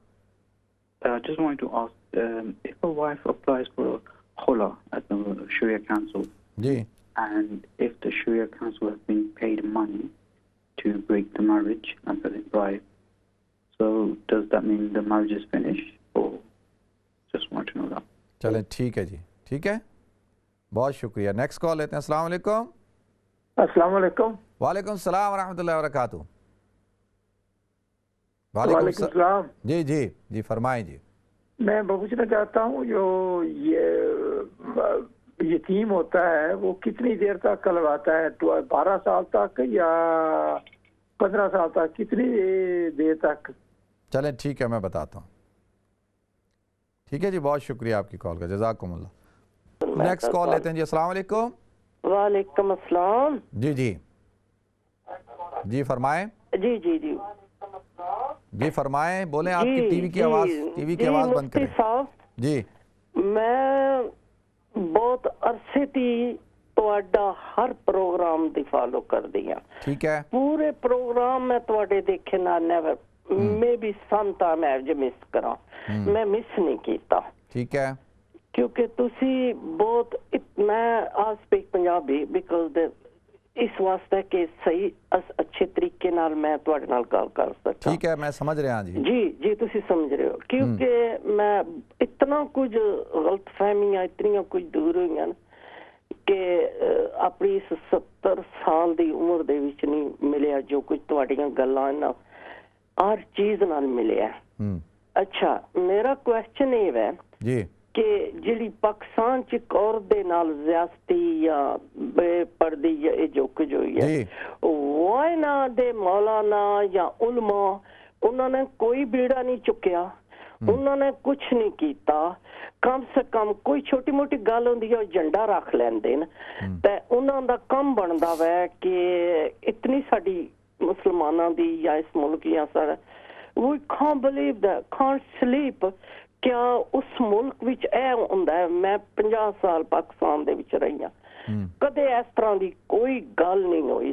I just wanted to ask if a wife applies for a khula at the Sharia Council, G and if the Sharia Council has been paid money to break the marriage as a bribe, so does that mean the marriage is finished, or just want to know that? چلیں ٹھیک ہے جی، ٹھیک ہے، بہت شکریہ. Next call لیتے ہیں. السلام علیکم. السلام علیکم. وعلیکم السلام ورحمۃ اللہ وبرکاتہ. وعلیکم السلام. جی جی جی فرمائیں جی. میں پوچھنا چاہتا ہوں جو یہ یتیم ہوتا ہے وہ کتنی دیر تک کلواتا ہے؟ 12 سال تک یا 15 سال تک؟ کتنی دیر تک؟ چلیں ٹھیک ہے میں بتاتا ہوں. ٹھیک ہے جی، بہت شکریہ آپ کی کال کا، جزاکم اللہ. نیکسٹ کال لیتے ہیں جی. السلام علیکم. وعلیکم السلام. جی جی جی فرمائیں. جی جی جی جی فرمائیں، بولیں. آپ کی ٹی وی کی آواز بند کریں. صاحب جی میں بہت عرصے تھی تواڈا ہر پروگرام دی فالو کر دیا. ٹھیک ہے. پورے پروگرام میں تواڈے دیکھے نہ نیور میں بھی سنتا میں جو مس کرا میں مس نہیں کیتا. ٹھیک ہے. کیونکہ تسی بہت میں آج سپیک پنجابی بیکاز اس واسطے کہ صحیح اچھے طریقے نال میں تواڈے نال گل کر سکتا. ٹھیک ہے میں سمجھ رہا جی. جی جی تسی سمجھ رہے ہو کیونکہ میں اتنا کچھ غلط فہمیاں اتنی کچھ دور ہوئی ہیں کہ اپنی 70 سال دی عمر دے وچ نہیں ملیا جو کچھ تواڈیاں گلاں نا ہر چیز نال ملیا. اچھا میرا کوسچن یہ ہے جی کہ جڑی پاکستان چ عورت دے نال زیادتی یا بے پردی یا جو کچھ ہوئی ہے وائنا دے مولانا یا علماء انہوں نے کوئی بیڑا نہیں چکیا. ਉਹਨਾਂ ਨੇ ਕੁਝ ਨਹੀਂ ਕੀਤਾ। ਕਮ ਸੇ ਕਮ ਕੋਈ ਛੋਟੀ ਮੋਟੀ ਗੱਲ ਹੁੰਦੀ ਹੈ ਝੰਡਾ ਰੱਖ ਲੈਂਦੇ ਨੇ ਤੇ ਉਹਨਾਂ ਦਾ ਕੰਮ ਬਣਦਾ ਵੈ ਕਿ ਇਤਨੀ ਸਾਡੀ ਮੁਸਲਮਾਨਾਂ ਦੀ ਜਾਂ ਇਸ ਮੁਲਕ ਜਾਂ ਸਾਡਾ we can't believe that, can't sleep। ਕਿਆ ਉਸ ਮੁਲਕ ਵਿੱਚ ਇਹ ਹੁੰਦਾ ਹੈ, ਮੈਂ 50 ਸਾਲ ਪਾਕਿਸਤਾਨ ਦੇ ਵਿੱਚ ਰਹੀ ਹਾਂ, ਕਦੇ ਇਸ ਤਰ੍ਹਾਂ ਦੀ ਕੋਈ ਗੱਲ ਨਹੀਂ ਹੋਈ।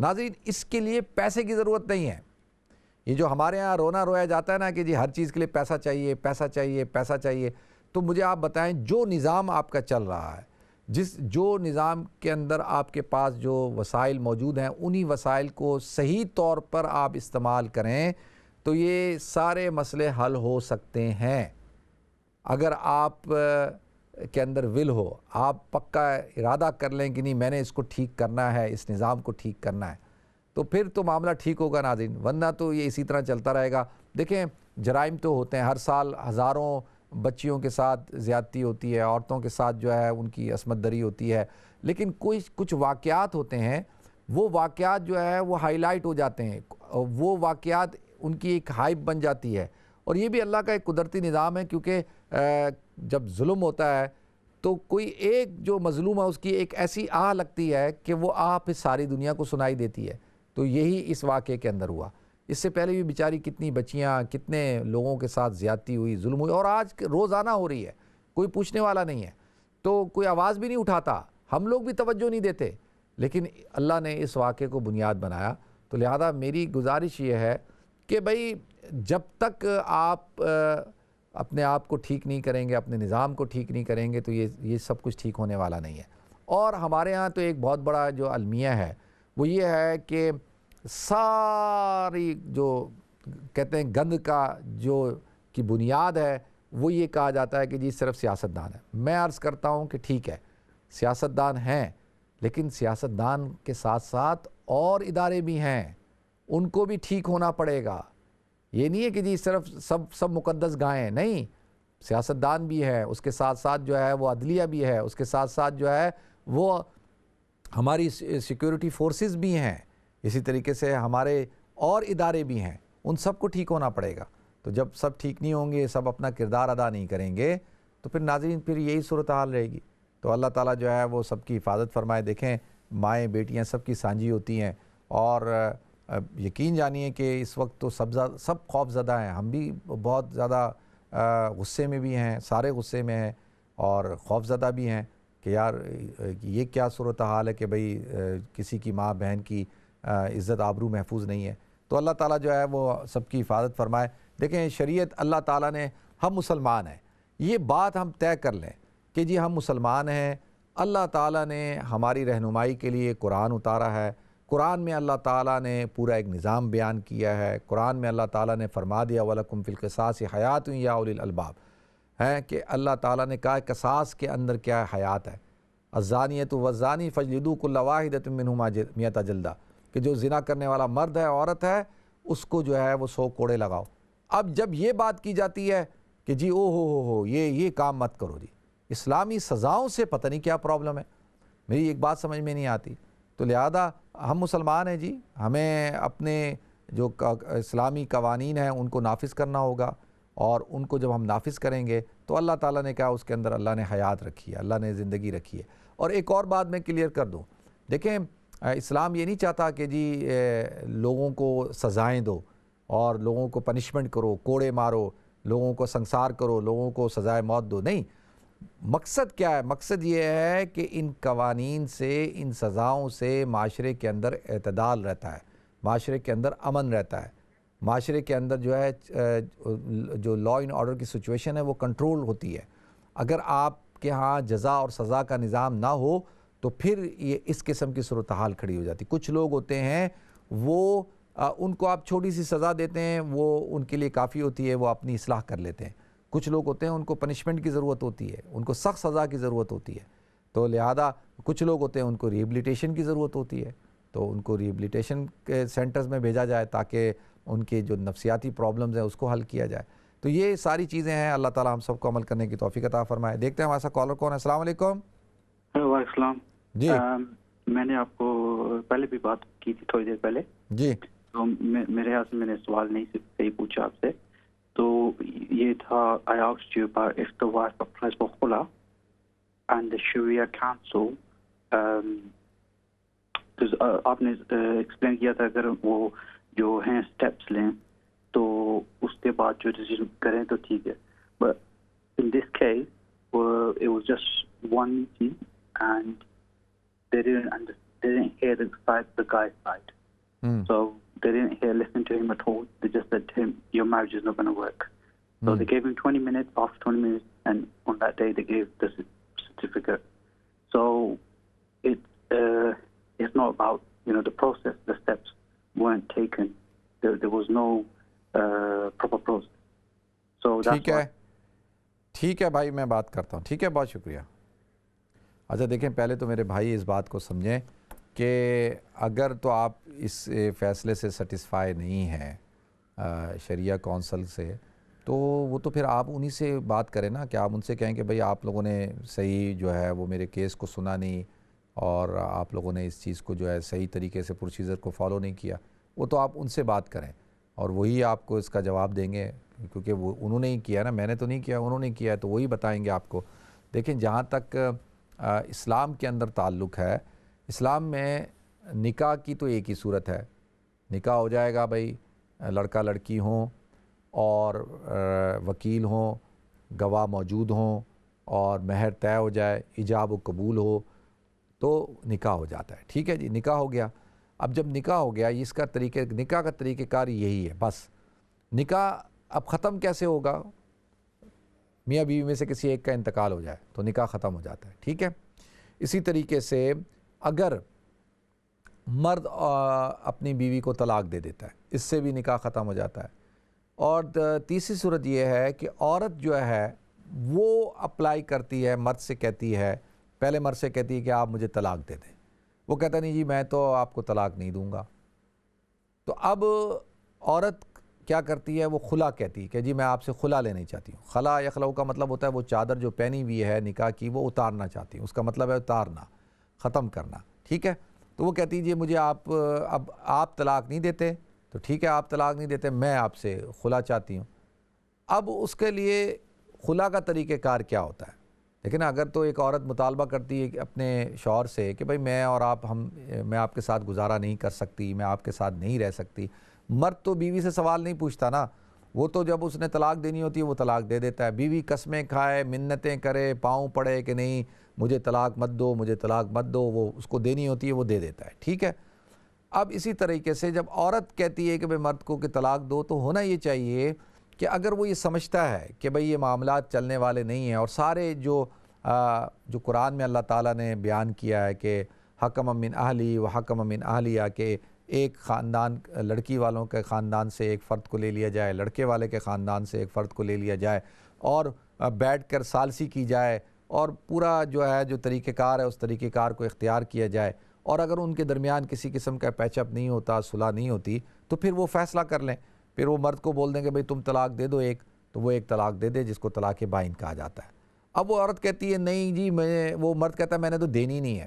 ناظرین اس کے لیے پیسے کی ضرورت نہیں ہے. یہ جو ہمارے ہاں رونا رویا جاتا ہے نا کہ جی ہر چیز کے لیے پیسہ چاہیے پیسہ چاہیے پیسہ چاہیے, تو مجھے آپ بتائیں جو نظام آپ کا چل رہا ہے, جو نظام کے اندر آپ کے پاس جو وسائل موجود ہیں انہی وسائل کو صحیح طور پر آپ استعمال کریں تو یہ سارے مسئلے حل ہو سکتے ہیں. اگر آپ کے اندر ول ہو, آپ پکا ارادہ کر لیں کہ نہیں میں نے اس کو ٹھیک کرنا ہے, اس نظام کو ٹھیک کرنا ہے, تو پھر تو معاملہ ٹھیک ہوگا ناظرین, ورنہ تو یہ اسی طرح چلتا رہے گا. دیکھیں جرائم تو ہوتے ہیں, ہر سال ہزاروں بچیوں کے ساتھ زیادتی ہوتی ہے, عورتوں کے ساتھ جو ہے ان کی عصمت دری ہوتی ہے, لیکن کچھ واقعات ہوتے ہیں, وہ واقعات جو ہے وہ ہائی لائٹ ہو جاتے ہیں, وہ واقعات ان کی ایک ہائپ بن جاتی ہے. اور یہ بھی اللہ کا ایک قدرتی نظام ہے, کیونکہ جب ظلم ہوتا ہے تو کوئی ایک جو مظلوم ہے اس کی ایک ایسی آہ لگتی ہے کہ وہ آہ پھر ساری دنیا کو سنائی دیتی ہے. تو یہی اس واقعے کے اندر ہوا. اس سے پہلے بھی بیچاری کتنی بچیاں کتنے لوگوں کے ساتھ زیادتی ہوئی, ظلم ہوئی, اور آج روزانہ ہو رہی ہے, کوئی پوچھنے والا نہیں ہے, تو کوئی آواز بھی نہیں اٹھاتا, ہم لوگ بھی توجہ نہیں دیتے, لیکن اللہ نے اس واقعے کو بنیاد بنایا. تو لہذا میری گزارش یہ ہے کہ بھئی جب تک آپ اپنے آپ کو ٹھیک نہیں کریں گے, اپنے نظام کو ٹھیک نہیں کریں گے, تو یہ سب کچھ ٹھیک ہونے والا نہیں ہے. اور ہمارے ہاں تو ایک بہت بڑا جو المیہ ہے وہ یہ ہے کہ ساری جو کہتے ہیں گند کا جو کی بنیاد ہے وہ یہ کہا جاتا ہے کہ جی صرف سیاستدان ہے. میں عرض کرتا ہوں کہ ٹھیک ہے سیاستدان ہیں, لیکن سیاستدان کے ساتھ ساتھ اور ادارے بھی ہیں, ان کو بھی ٹھیک ہونا پڑے گا. یہ نہیں ہے کہ جی صرف سب مقدس گائیں, نہیں, سیاستدان بھی ہے, اس کے ساتھ ساتھ جو ہے وہ عدلیہ بھی ہے, اس کے ساتھ ساتھ جو ہے وہ ہماری سیکیورٹی فورسز بھی ہیں, اسی طریقے سے ہمارے اور ادارے بھی ہیں, ان سب کو ٹھیک ہونا پڑے گا. تو جب سب ٹھیک نہیں ہوں گے, سب اپنا کردار ادا نہیں کریں گے, تو پھر ناظرین پھر یہی صورتحال رہے گی. تو اللہ تعالیٰ جو ہے وہ سب کی حفاظت فرمائے. دیکھیں مائیں بیٹیاں سب کی سانجھی ہوتی ہیں, اور یقین جانیے کہ اس وقت تو سب خوف زدہ ہیں, ہم بھی بہت زیادہ غصے میں بھی ہیں, سارے غصے میں ہیں اور خوف زدہ بھی ہیں کہ یار یہ کیا صورتحال ہے کہ بھئی کسی کی ماں بہن کی عزت آبرو محفوظ نہیں ہے. تو اللہ تعالیٰ جو ہے وہ سب کی حفاظت فرمائے. دیکھیں شریعت اللہ تعالیٰ نے, ہم مسلمان ہیں, یہ بات ہم طے کر لیں کہ جی ہم مسلمان ہیں, اللہ تعالیٰ نے ہماری رہنمائی کے لیے قرآن اتارا ہے, قرآن میں اللہ تعالیٰ نے پورا ایک نظام بیان کیا ہے, قرآن میں اللہ تعالیٰ نے فرما دیا وَلَكُمْ فِي الْقِصَاصِ حَيَاتٌ يَا أُولِي الْأَلْبَابِ, ہے کہ اللہ تعالیٰ نے کہا قصاص کے اندر کیا ہے, حیات ہے. الزانیۃ والزانی فاجلدوا کل واحدۃ منہما مئۃ جلدہ, کہ جو زنا کرنے والا مرد ہے عورت ہے اس کو جو ہے وہ 100 کوڑے لگاؤ. اب جب یہ بات کی جاتی ہے کہ جی او ہو یہ کام مت کرو, جی اسلامی سزاؤں سے پتہ نہیں کیا پرابلم ہے, میری ایک بات سمجھ میں نہیں آتی. تو لہذا ہم مسلمان ہیں جی, ہمیں اپنے جو اسلامی قوانین ہیں ان کو نافذ کرنا ہوگا, اور ان کو جب ہم نافذ کریں گے تو اللہ تعالیٰ نے کہا اس کے اندر اللہ نے حیات رکھی ہے, اللہ نے زندگی رکھی ہے. اور ایک اور بات میں کلیئر کر دوں, دیکھیں اسلام یہ نہیں چاہتا کہ جی لوگوں کو سزائیں دو اور لوگوں کو پنشمنٹ کرو, کوڑے مارو, لوگوں کو سنسار کرو, لوگوں کو سزائے موت دو. نہیں, مقصد کیا ہے؟ مقصد یہ ہے کہ ان قوانین سے, ان سزاؤں سے معاشرے کے اندر اعتدال رہتا ہے, معاشرے کے اندر امن رہتا ہے, معاشرے کے اندر جو ہے جو لا اینڈ آرڈر کی سچویشن ہے وہ کنٹرول ہوتی ہے. اگر آپ کے ہاں جزا اور سزا کا نظام نہ ہو تو پھر یہ اس قسم کی صورتحال کھڑی ہو جاتی. کچھ لوگ ہوتے ہیں وہ ان کو آپ چھوٹی سی سزا دیتے ہیں, وہ ان کے لیے کافی ہوتی ہے, وہ اپنی اصلاح کر لیتے ہیں. کچھ لوگ ہوتے ہیں ان کو پنشمنٹ کی ضرورت ہوتی ہے, ان کو سخت سزا کی ضرورت ہوتی ہے. تو لہذا کچھ لوگ ہوتے ہیں ان کو ریہیبلیٹیشن کی ضرورت ہوتی ہے, تو ان کو ریہیبلیٹیشن کے سینٹرز میں بھیجا جائے تاکہ ان کے جو نفسیاتی پرابلمز ہیں اس کو حل کیا جائے. تو یہ ساری چیزیں ہیں, اللہ تعالیٰ ہم سب کو عمل کرنے کی توفیق عطا فرمائے. دیکھتے ہیں ہمارے ساتھ کالر کون ہے. السلام علیکم. وعلیکم السلام. جی میں نے آپ کو پہلے بھی بات کی تھی تھوڑی دیر پہلے. جی تو میرے یہاں سے میں نے سوال نہیں صحیح پوچھا آپ سے, تو یہ تھا I asked you about if the wife applies for khula and the Sharia council, آپ نے ایکسپلین کیا تھا اگر وہ جو ہیں اسٹیپس لیں تو اس کے بعد جو ڈیسیژن کریں تو ٹھیک ہے. But in this case it was just one meeting and they didn't they didn't hear the guy's side. So they didn't listen to him at all. They just said to him, your marriage is not going to work. So they gave him 20 minutes, after 20 minutes, and on that day they gave the certificate. So it's not about, the process, the steps weren't taken. There was no proper process. So that's ٹھیک ہے بھائی، میں بات کرتا ہوں. ٹھیک ہے، بہت شکریہ. اچھا دیکھیں، پہلے تو میرے بھائی اس بات کو سمجھیں کہ اگر تو آپ اس فیصلے سے سیٹسفائی نہیں ہیں شریعہ کونسل سے، تو وہ تو پھر آپ انہی سے بات کریں نا، کہ آپ ان سے کہیں کہ بھئی آپ لوگوں نے صحیح جو ہے وہ میرے کیس کو سنا نہیں، اور آپ لوگوں نے اس چیز کو جو ہے صحیح طریقے سے پروسیجر کو فالو نہیں کیا. وہ تو آپ ان سے بات کریں اور وہی آپ کو اس کا جواب دیں گے، کیونکہ وہ انہوں نے ہی کیا نا، میں نے تو نہیں کیا، انہوں نے کیا ہے، تو وہی بتائیں گے آپ کو. دیکھیں، جہاں تک اسلام کے اندر تعلق ہے، اسلام میں نکاح کی تو ایک ہی صورت ہے. نکاح ہو جائے گا بھائی، لڑکا لڑکی ہوں اور وکیل ہوں، گواہ موجود ہوں، اور مہر طے ہو جائے، ایجاب و قبول ہو، تو نکاح ہو جاتا ہے. ٹھیک ہے جی، نکاح ہو گیا. اب جب نکاح ہو گیا، اس کا نکاح کا طریقہ کار یہی ہے. بس نکاح اب ختم کیسے ہوگا؟ میاں بیوی میں سے کسی ایک کا انتقال ہو جائے تو نکاح ختم ہو جاتا ہے. ٹھیک ہے. اسی طریقے سے اگر مرد اپنی بیوی کو طلاق دے دیتا ہے، اس سے بھی نکاح ختم ہو جاتا ہے. اور تیسری صورت یہ ہے کہ عورت جو ہے وہ اپلائی کرتی ہے، مرد سے کہتی ہے، پہلے مرد سے کہتی ہے کہ آپ مجھے طلاق دے دیں. وہ کہتا نہیں جی میں تو آپ کو طلاق نہیں دوں گا. تو اب عورت کیا کرتی ہے؟ وہ خلا کہتی ہے کہ جی میں آپ سے خلا لینا چاہتی ہوں. خلا یخلو کا مطلب ہوتا ہے وہ چادر جو پہنی ہوئی ہے نکاح کی، وہ اتارنا چاہتی ہوں. اس کا مطلب ہے اتارنا، ختم کرنا. ٹھیک ہے. تو وہ کہتی ہے جی مجھے اب آپ طلاق نہیں دیتے، تو ٹھیک ہے آپ طلاق نہیں دیتے، میں آپ سے خلا چاہتی ہوں. اب اس کے لیے خلا کا طریقہ کار کیا ہوتا ہے؟ لیکن اگر تو ایک عورت مطالبہ کرتی ہے اپنے شوہر سے کہ بھئی میں اور آپ میں آپ کے ساتھ گزارا نہیں کر سکتی، میں آپ کے ساتھ نہیں رہ سکتی. مرد تو بیوی سے سوال نہیں پوچھتا نا، وہ تو جب اس نے طلاق دینی ہوتی ہے وہ طلاق دے دیتا ہے. بیوی قسمیں کھائے، منتیں کرے، پاؤں پڑے کہ نہیں مجھے طلاق مت دو، مجھے طلاق مت دو، وہ اس کو دینی ہوتی ہے، وہ دے دیتا ہے. ٹھیک ہے. اب اسی طریقے سے جب عورت کہتی ہے کہ بھئی مرد کو کہ طلاق دو، تو ہونا یہ چاہیے کہ اگر وہ یہ سمجھتا ہے کہ بھئی یہ معاملات چلنے والے نہیں ہیں، اور سارے جو قرآن میں اللہ تعالیٰ نے بیان کیا ہے کہ حکم من اہلی و حکم من اہلیہ، کہ ایک خاندان لڑکی والوں کے خاندان سے ایک فرد کو لے لیا جائے، لڑکے والے کے خاندان سے ایک فرد کو لے لیا جائے، اور بیٹھ کر ثالثی کی جائے، اور پورا جو ہے جو طریقہ کار ہے اس طریقہ کار کو اختیار کیا جائے. اور اگر ان کے درمیان کسی قسم کا پیچ اپ نہیں ہوتا، صلح نہیں ہوتی، تو پھر وہ فیصلہ کر لیں. پھر وہ مرد کو بول دیں کہ بھئی تم طلاق دے دو ایک، تو وہ ایک طلاق دے دے، جس کو طلاق بائن کہا جاتا ہے. اب وہ عورت کہتی ہے نہیں جی وہ مرد کہتا ہے میں نے تو دینی نہیں ہے،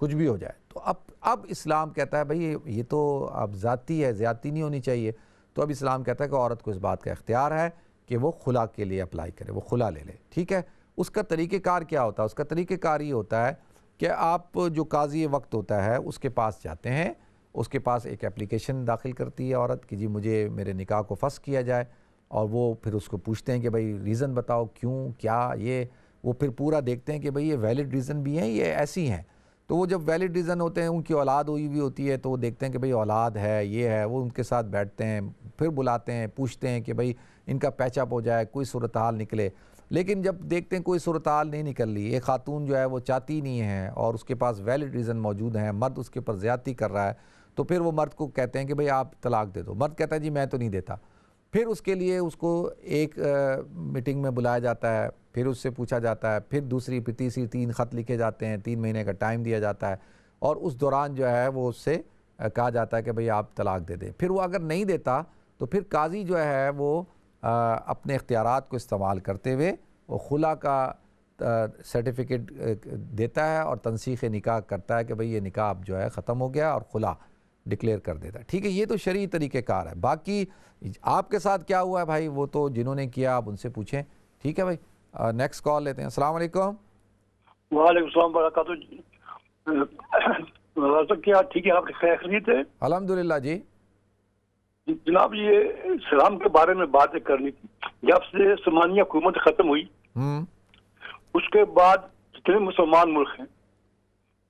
کچھ بھی ہو جائے. تو اب اسلام کہتا ہے بھئی یہ تو اب ذاتی ہے، زیادتی نہیں ہونی چاہیے. تو اب اسلام کہتا ہے کہ عورت کو اس بات کا اختیار ہے کہ وہ خلا کے لیے اپلائی کرے، وہ خلا لے لے. ٹھیک ہے. اس کا طریقہ کار کیا ہوتا ہے؟ اس کا طریقہ کار یہ ہوتا ہے کہ آپ جو قاضی وقت ہوتا ہے اس کے پاس جاتے ہیں، اس کے پاس ایک اپلیکیشن داخل کرتی ہے عورت کہ جی مجھے میرے نکاح کو فسخ کیا جائے. اور وہ پھر اس کو پوچھتے ہیں کہ بھئی ریزن بتاؤ کیوں، کیا یہ، وہ پھر پورا دیکھتے ہیں کہ بھئی یہ ویلڈ ریزن بھی ہیں، یہ ایسی ہیں. تو وہ جب ویلڈ ریزن ہوتے ہیں، ان کی اولاد ہوئی بھی ہوتی ہے، تو وہ دیکھتے ہیں کہ بھئی اولاد ہے، یہ ہے، وہ ان کے ساتھ بیٹھتے ہیں، پھر بلاتے ہیں، پوچھتے ہیں کہ بھئی ان کا پیچ اپ ہو جائے، کوئی صورتحال نکلے. لیکن جب دیکھتے ہیں کوئی صورتحال نہیں نکل رہی، ایک خاتون جو ہے وہ چاہتی نہیں ہے اور اس کے پاس ویلڈ ریزن موجود ہیں، مرد اس کے اوپر زیادتی کر رہا ہے، تو پھر وہ مرد کو کہتے ہیں کہ بھئی آپ طلاق دے دو. مرد کہتا ہے جی میں تو نہیں دیتا. پھر اس کے لیے اس کو ایک میٹنگ میں بلایا جاتا ہے، پھر اس سے پوچھا جاتا ہے، پھر دوسری پھر تیسری 3 خط لکھے جاتے ہیں، 3 مہینے کا ٹائم دیا جاتا ہے، اور اس دوران جو ہے وہ اس سے کہا جاتا ہے کہ بھئی آپ طلاق دے دیں. پھر وہ اگر نہیں دیتا تو پھر قاضی جو ہے وہ اپنے اختیارات کو استعمال کرتے ہوئے وہ خلا کا سرٹیفکیٹ دیتا ہے اور تنسیخ نکاح کرتا ہے کہ بھئی یہ نکاح اب جو ہے ختم ہو گیا، اور خلا ڈکلیئر کر دیتا ہے. ٹھیک ہے. یہ تو شرعی طریقہ کار ہے. باقی آپ کے ساتھ کیا ہوا ہے بھائی وہ تو جنہوں نے کیا آپ ان سے پوچھیں. ٹھیک ہے بھائی. نیکسٹ کال لیتے ہیں. السلام علیکم. وعلیکم السلام ورحمۃ اللہ. کیا ٹھیک ہے؟ آپ کی خیریت ہے؟ الحمدللہ. جی جناب یہ اسلام کے بارے میں باتیں کرنی تھی. جب سے عثمانیہ حکومت ختم ہوئی اس کے بعد جتنے مسلمان ملک ہیں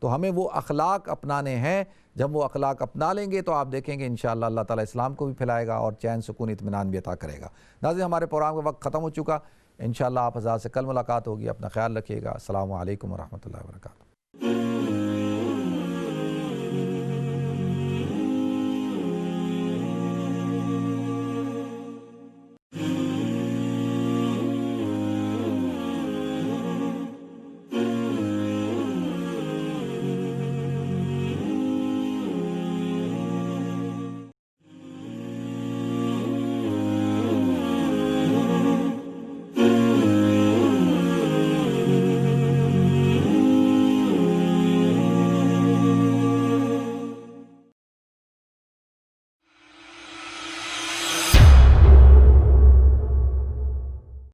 تو ہمیں وہ اخلاق اپنانے ہیں. جب وہ اخلاق اپنا لیں گے تو آپ دیکھیں گے انشاءاللہ اللہ تعالیٰ اسلام کو بھی پھیلائے گا اور چین سکون اطمینان بھی عطا کرے گا. ناظرین ہمارے پروگرام کا وقت ختم ہو چکا. انشاءاللہ آپ حضرات سے کل ملاقات ہوگی. اپنا خیال رکھیے گا. السلام علیکم ورحمۃ اللہ وبرکاتہ.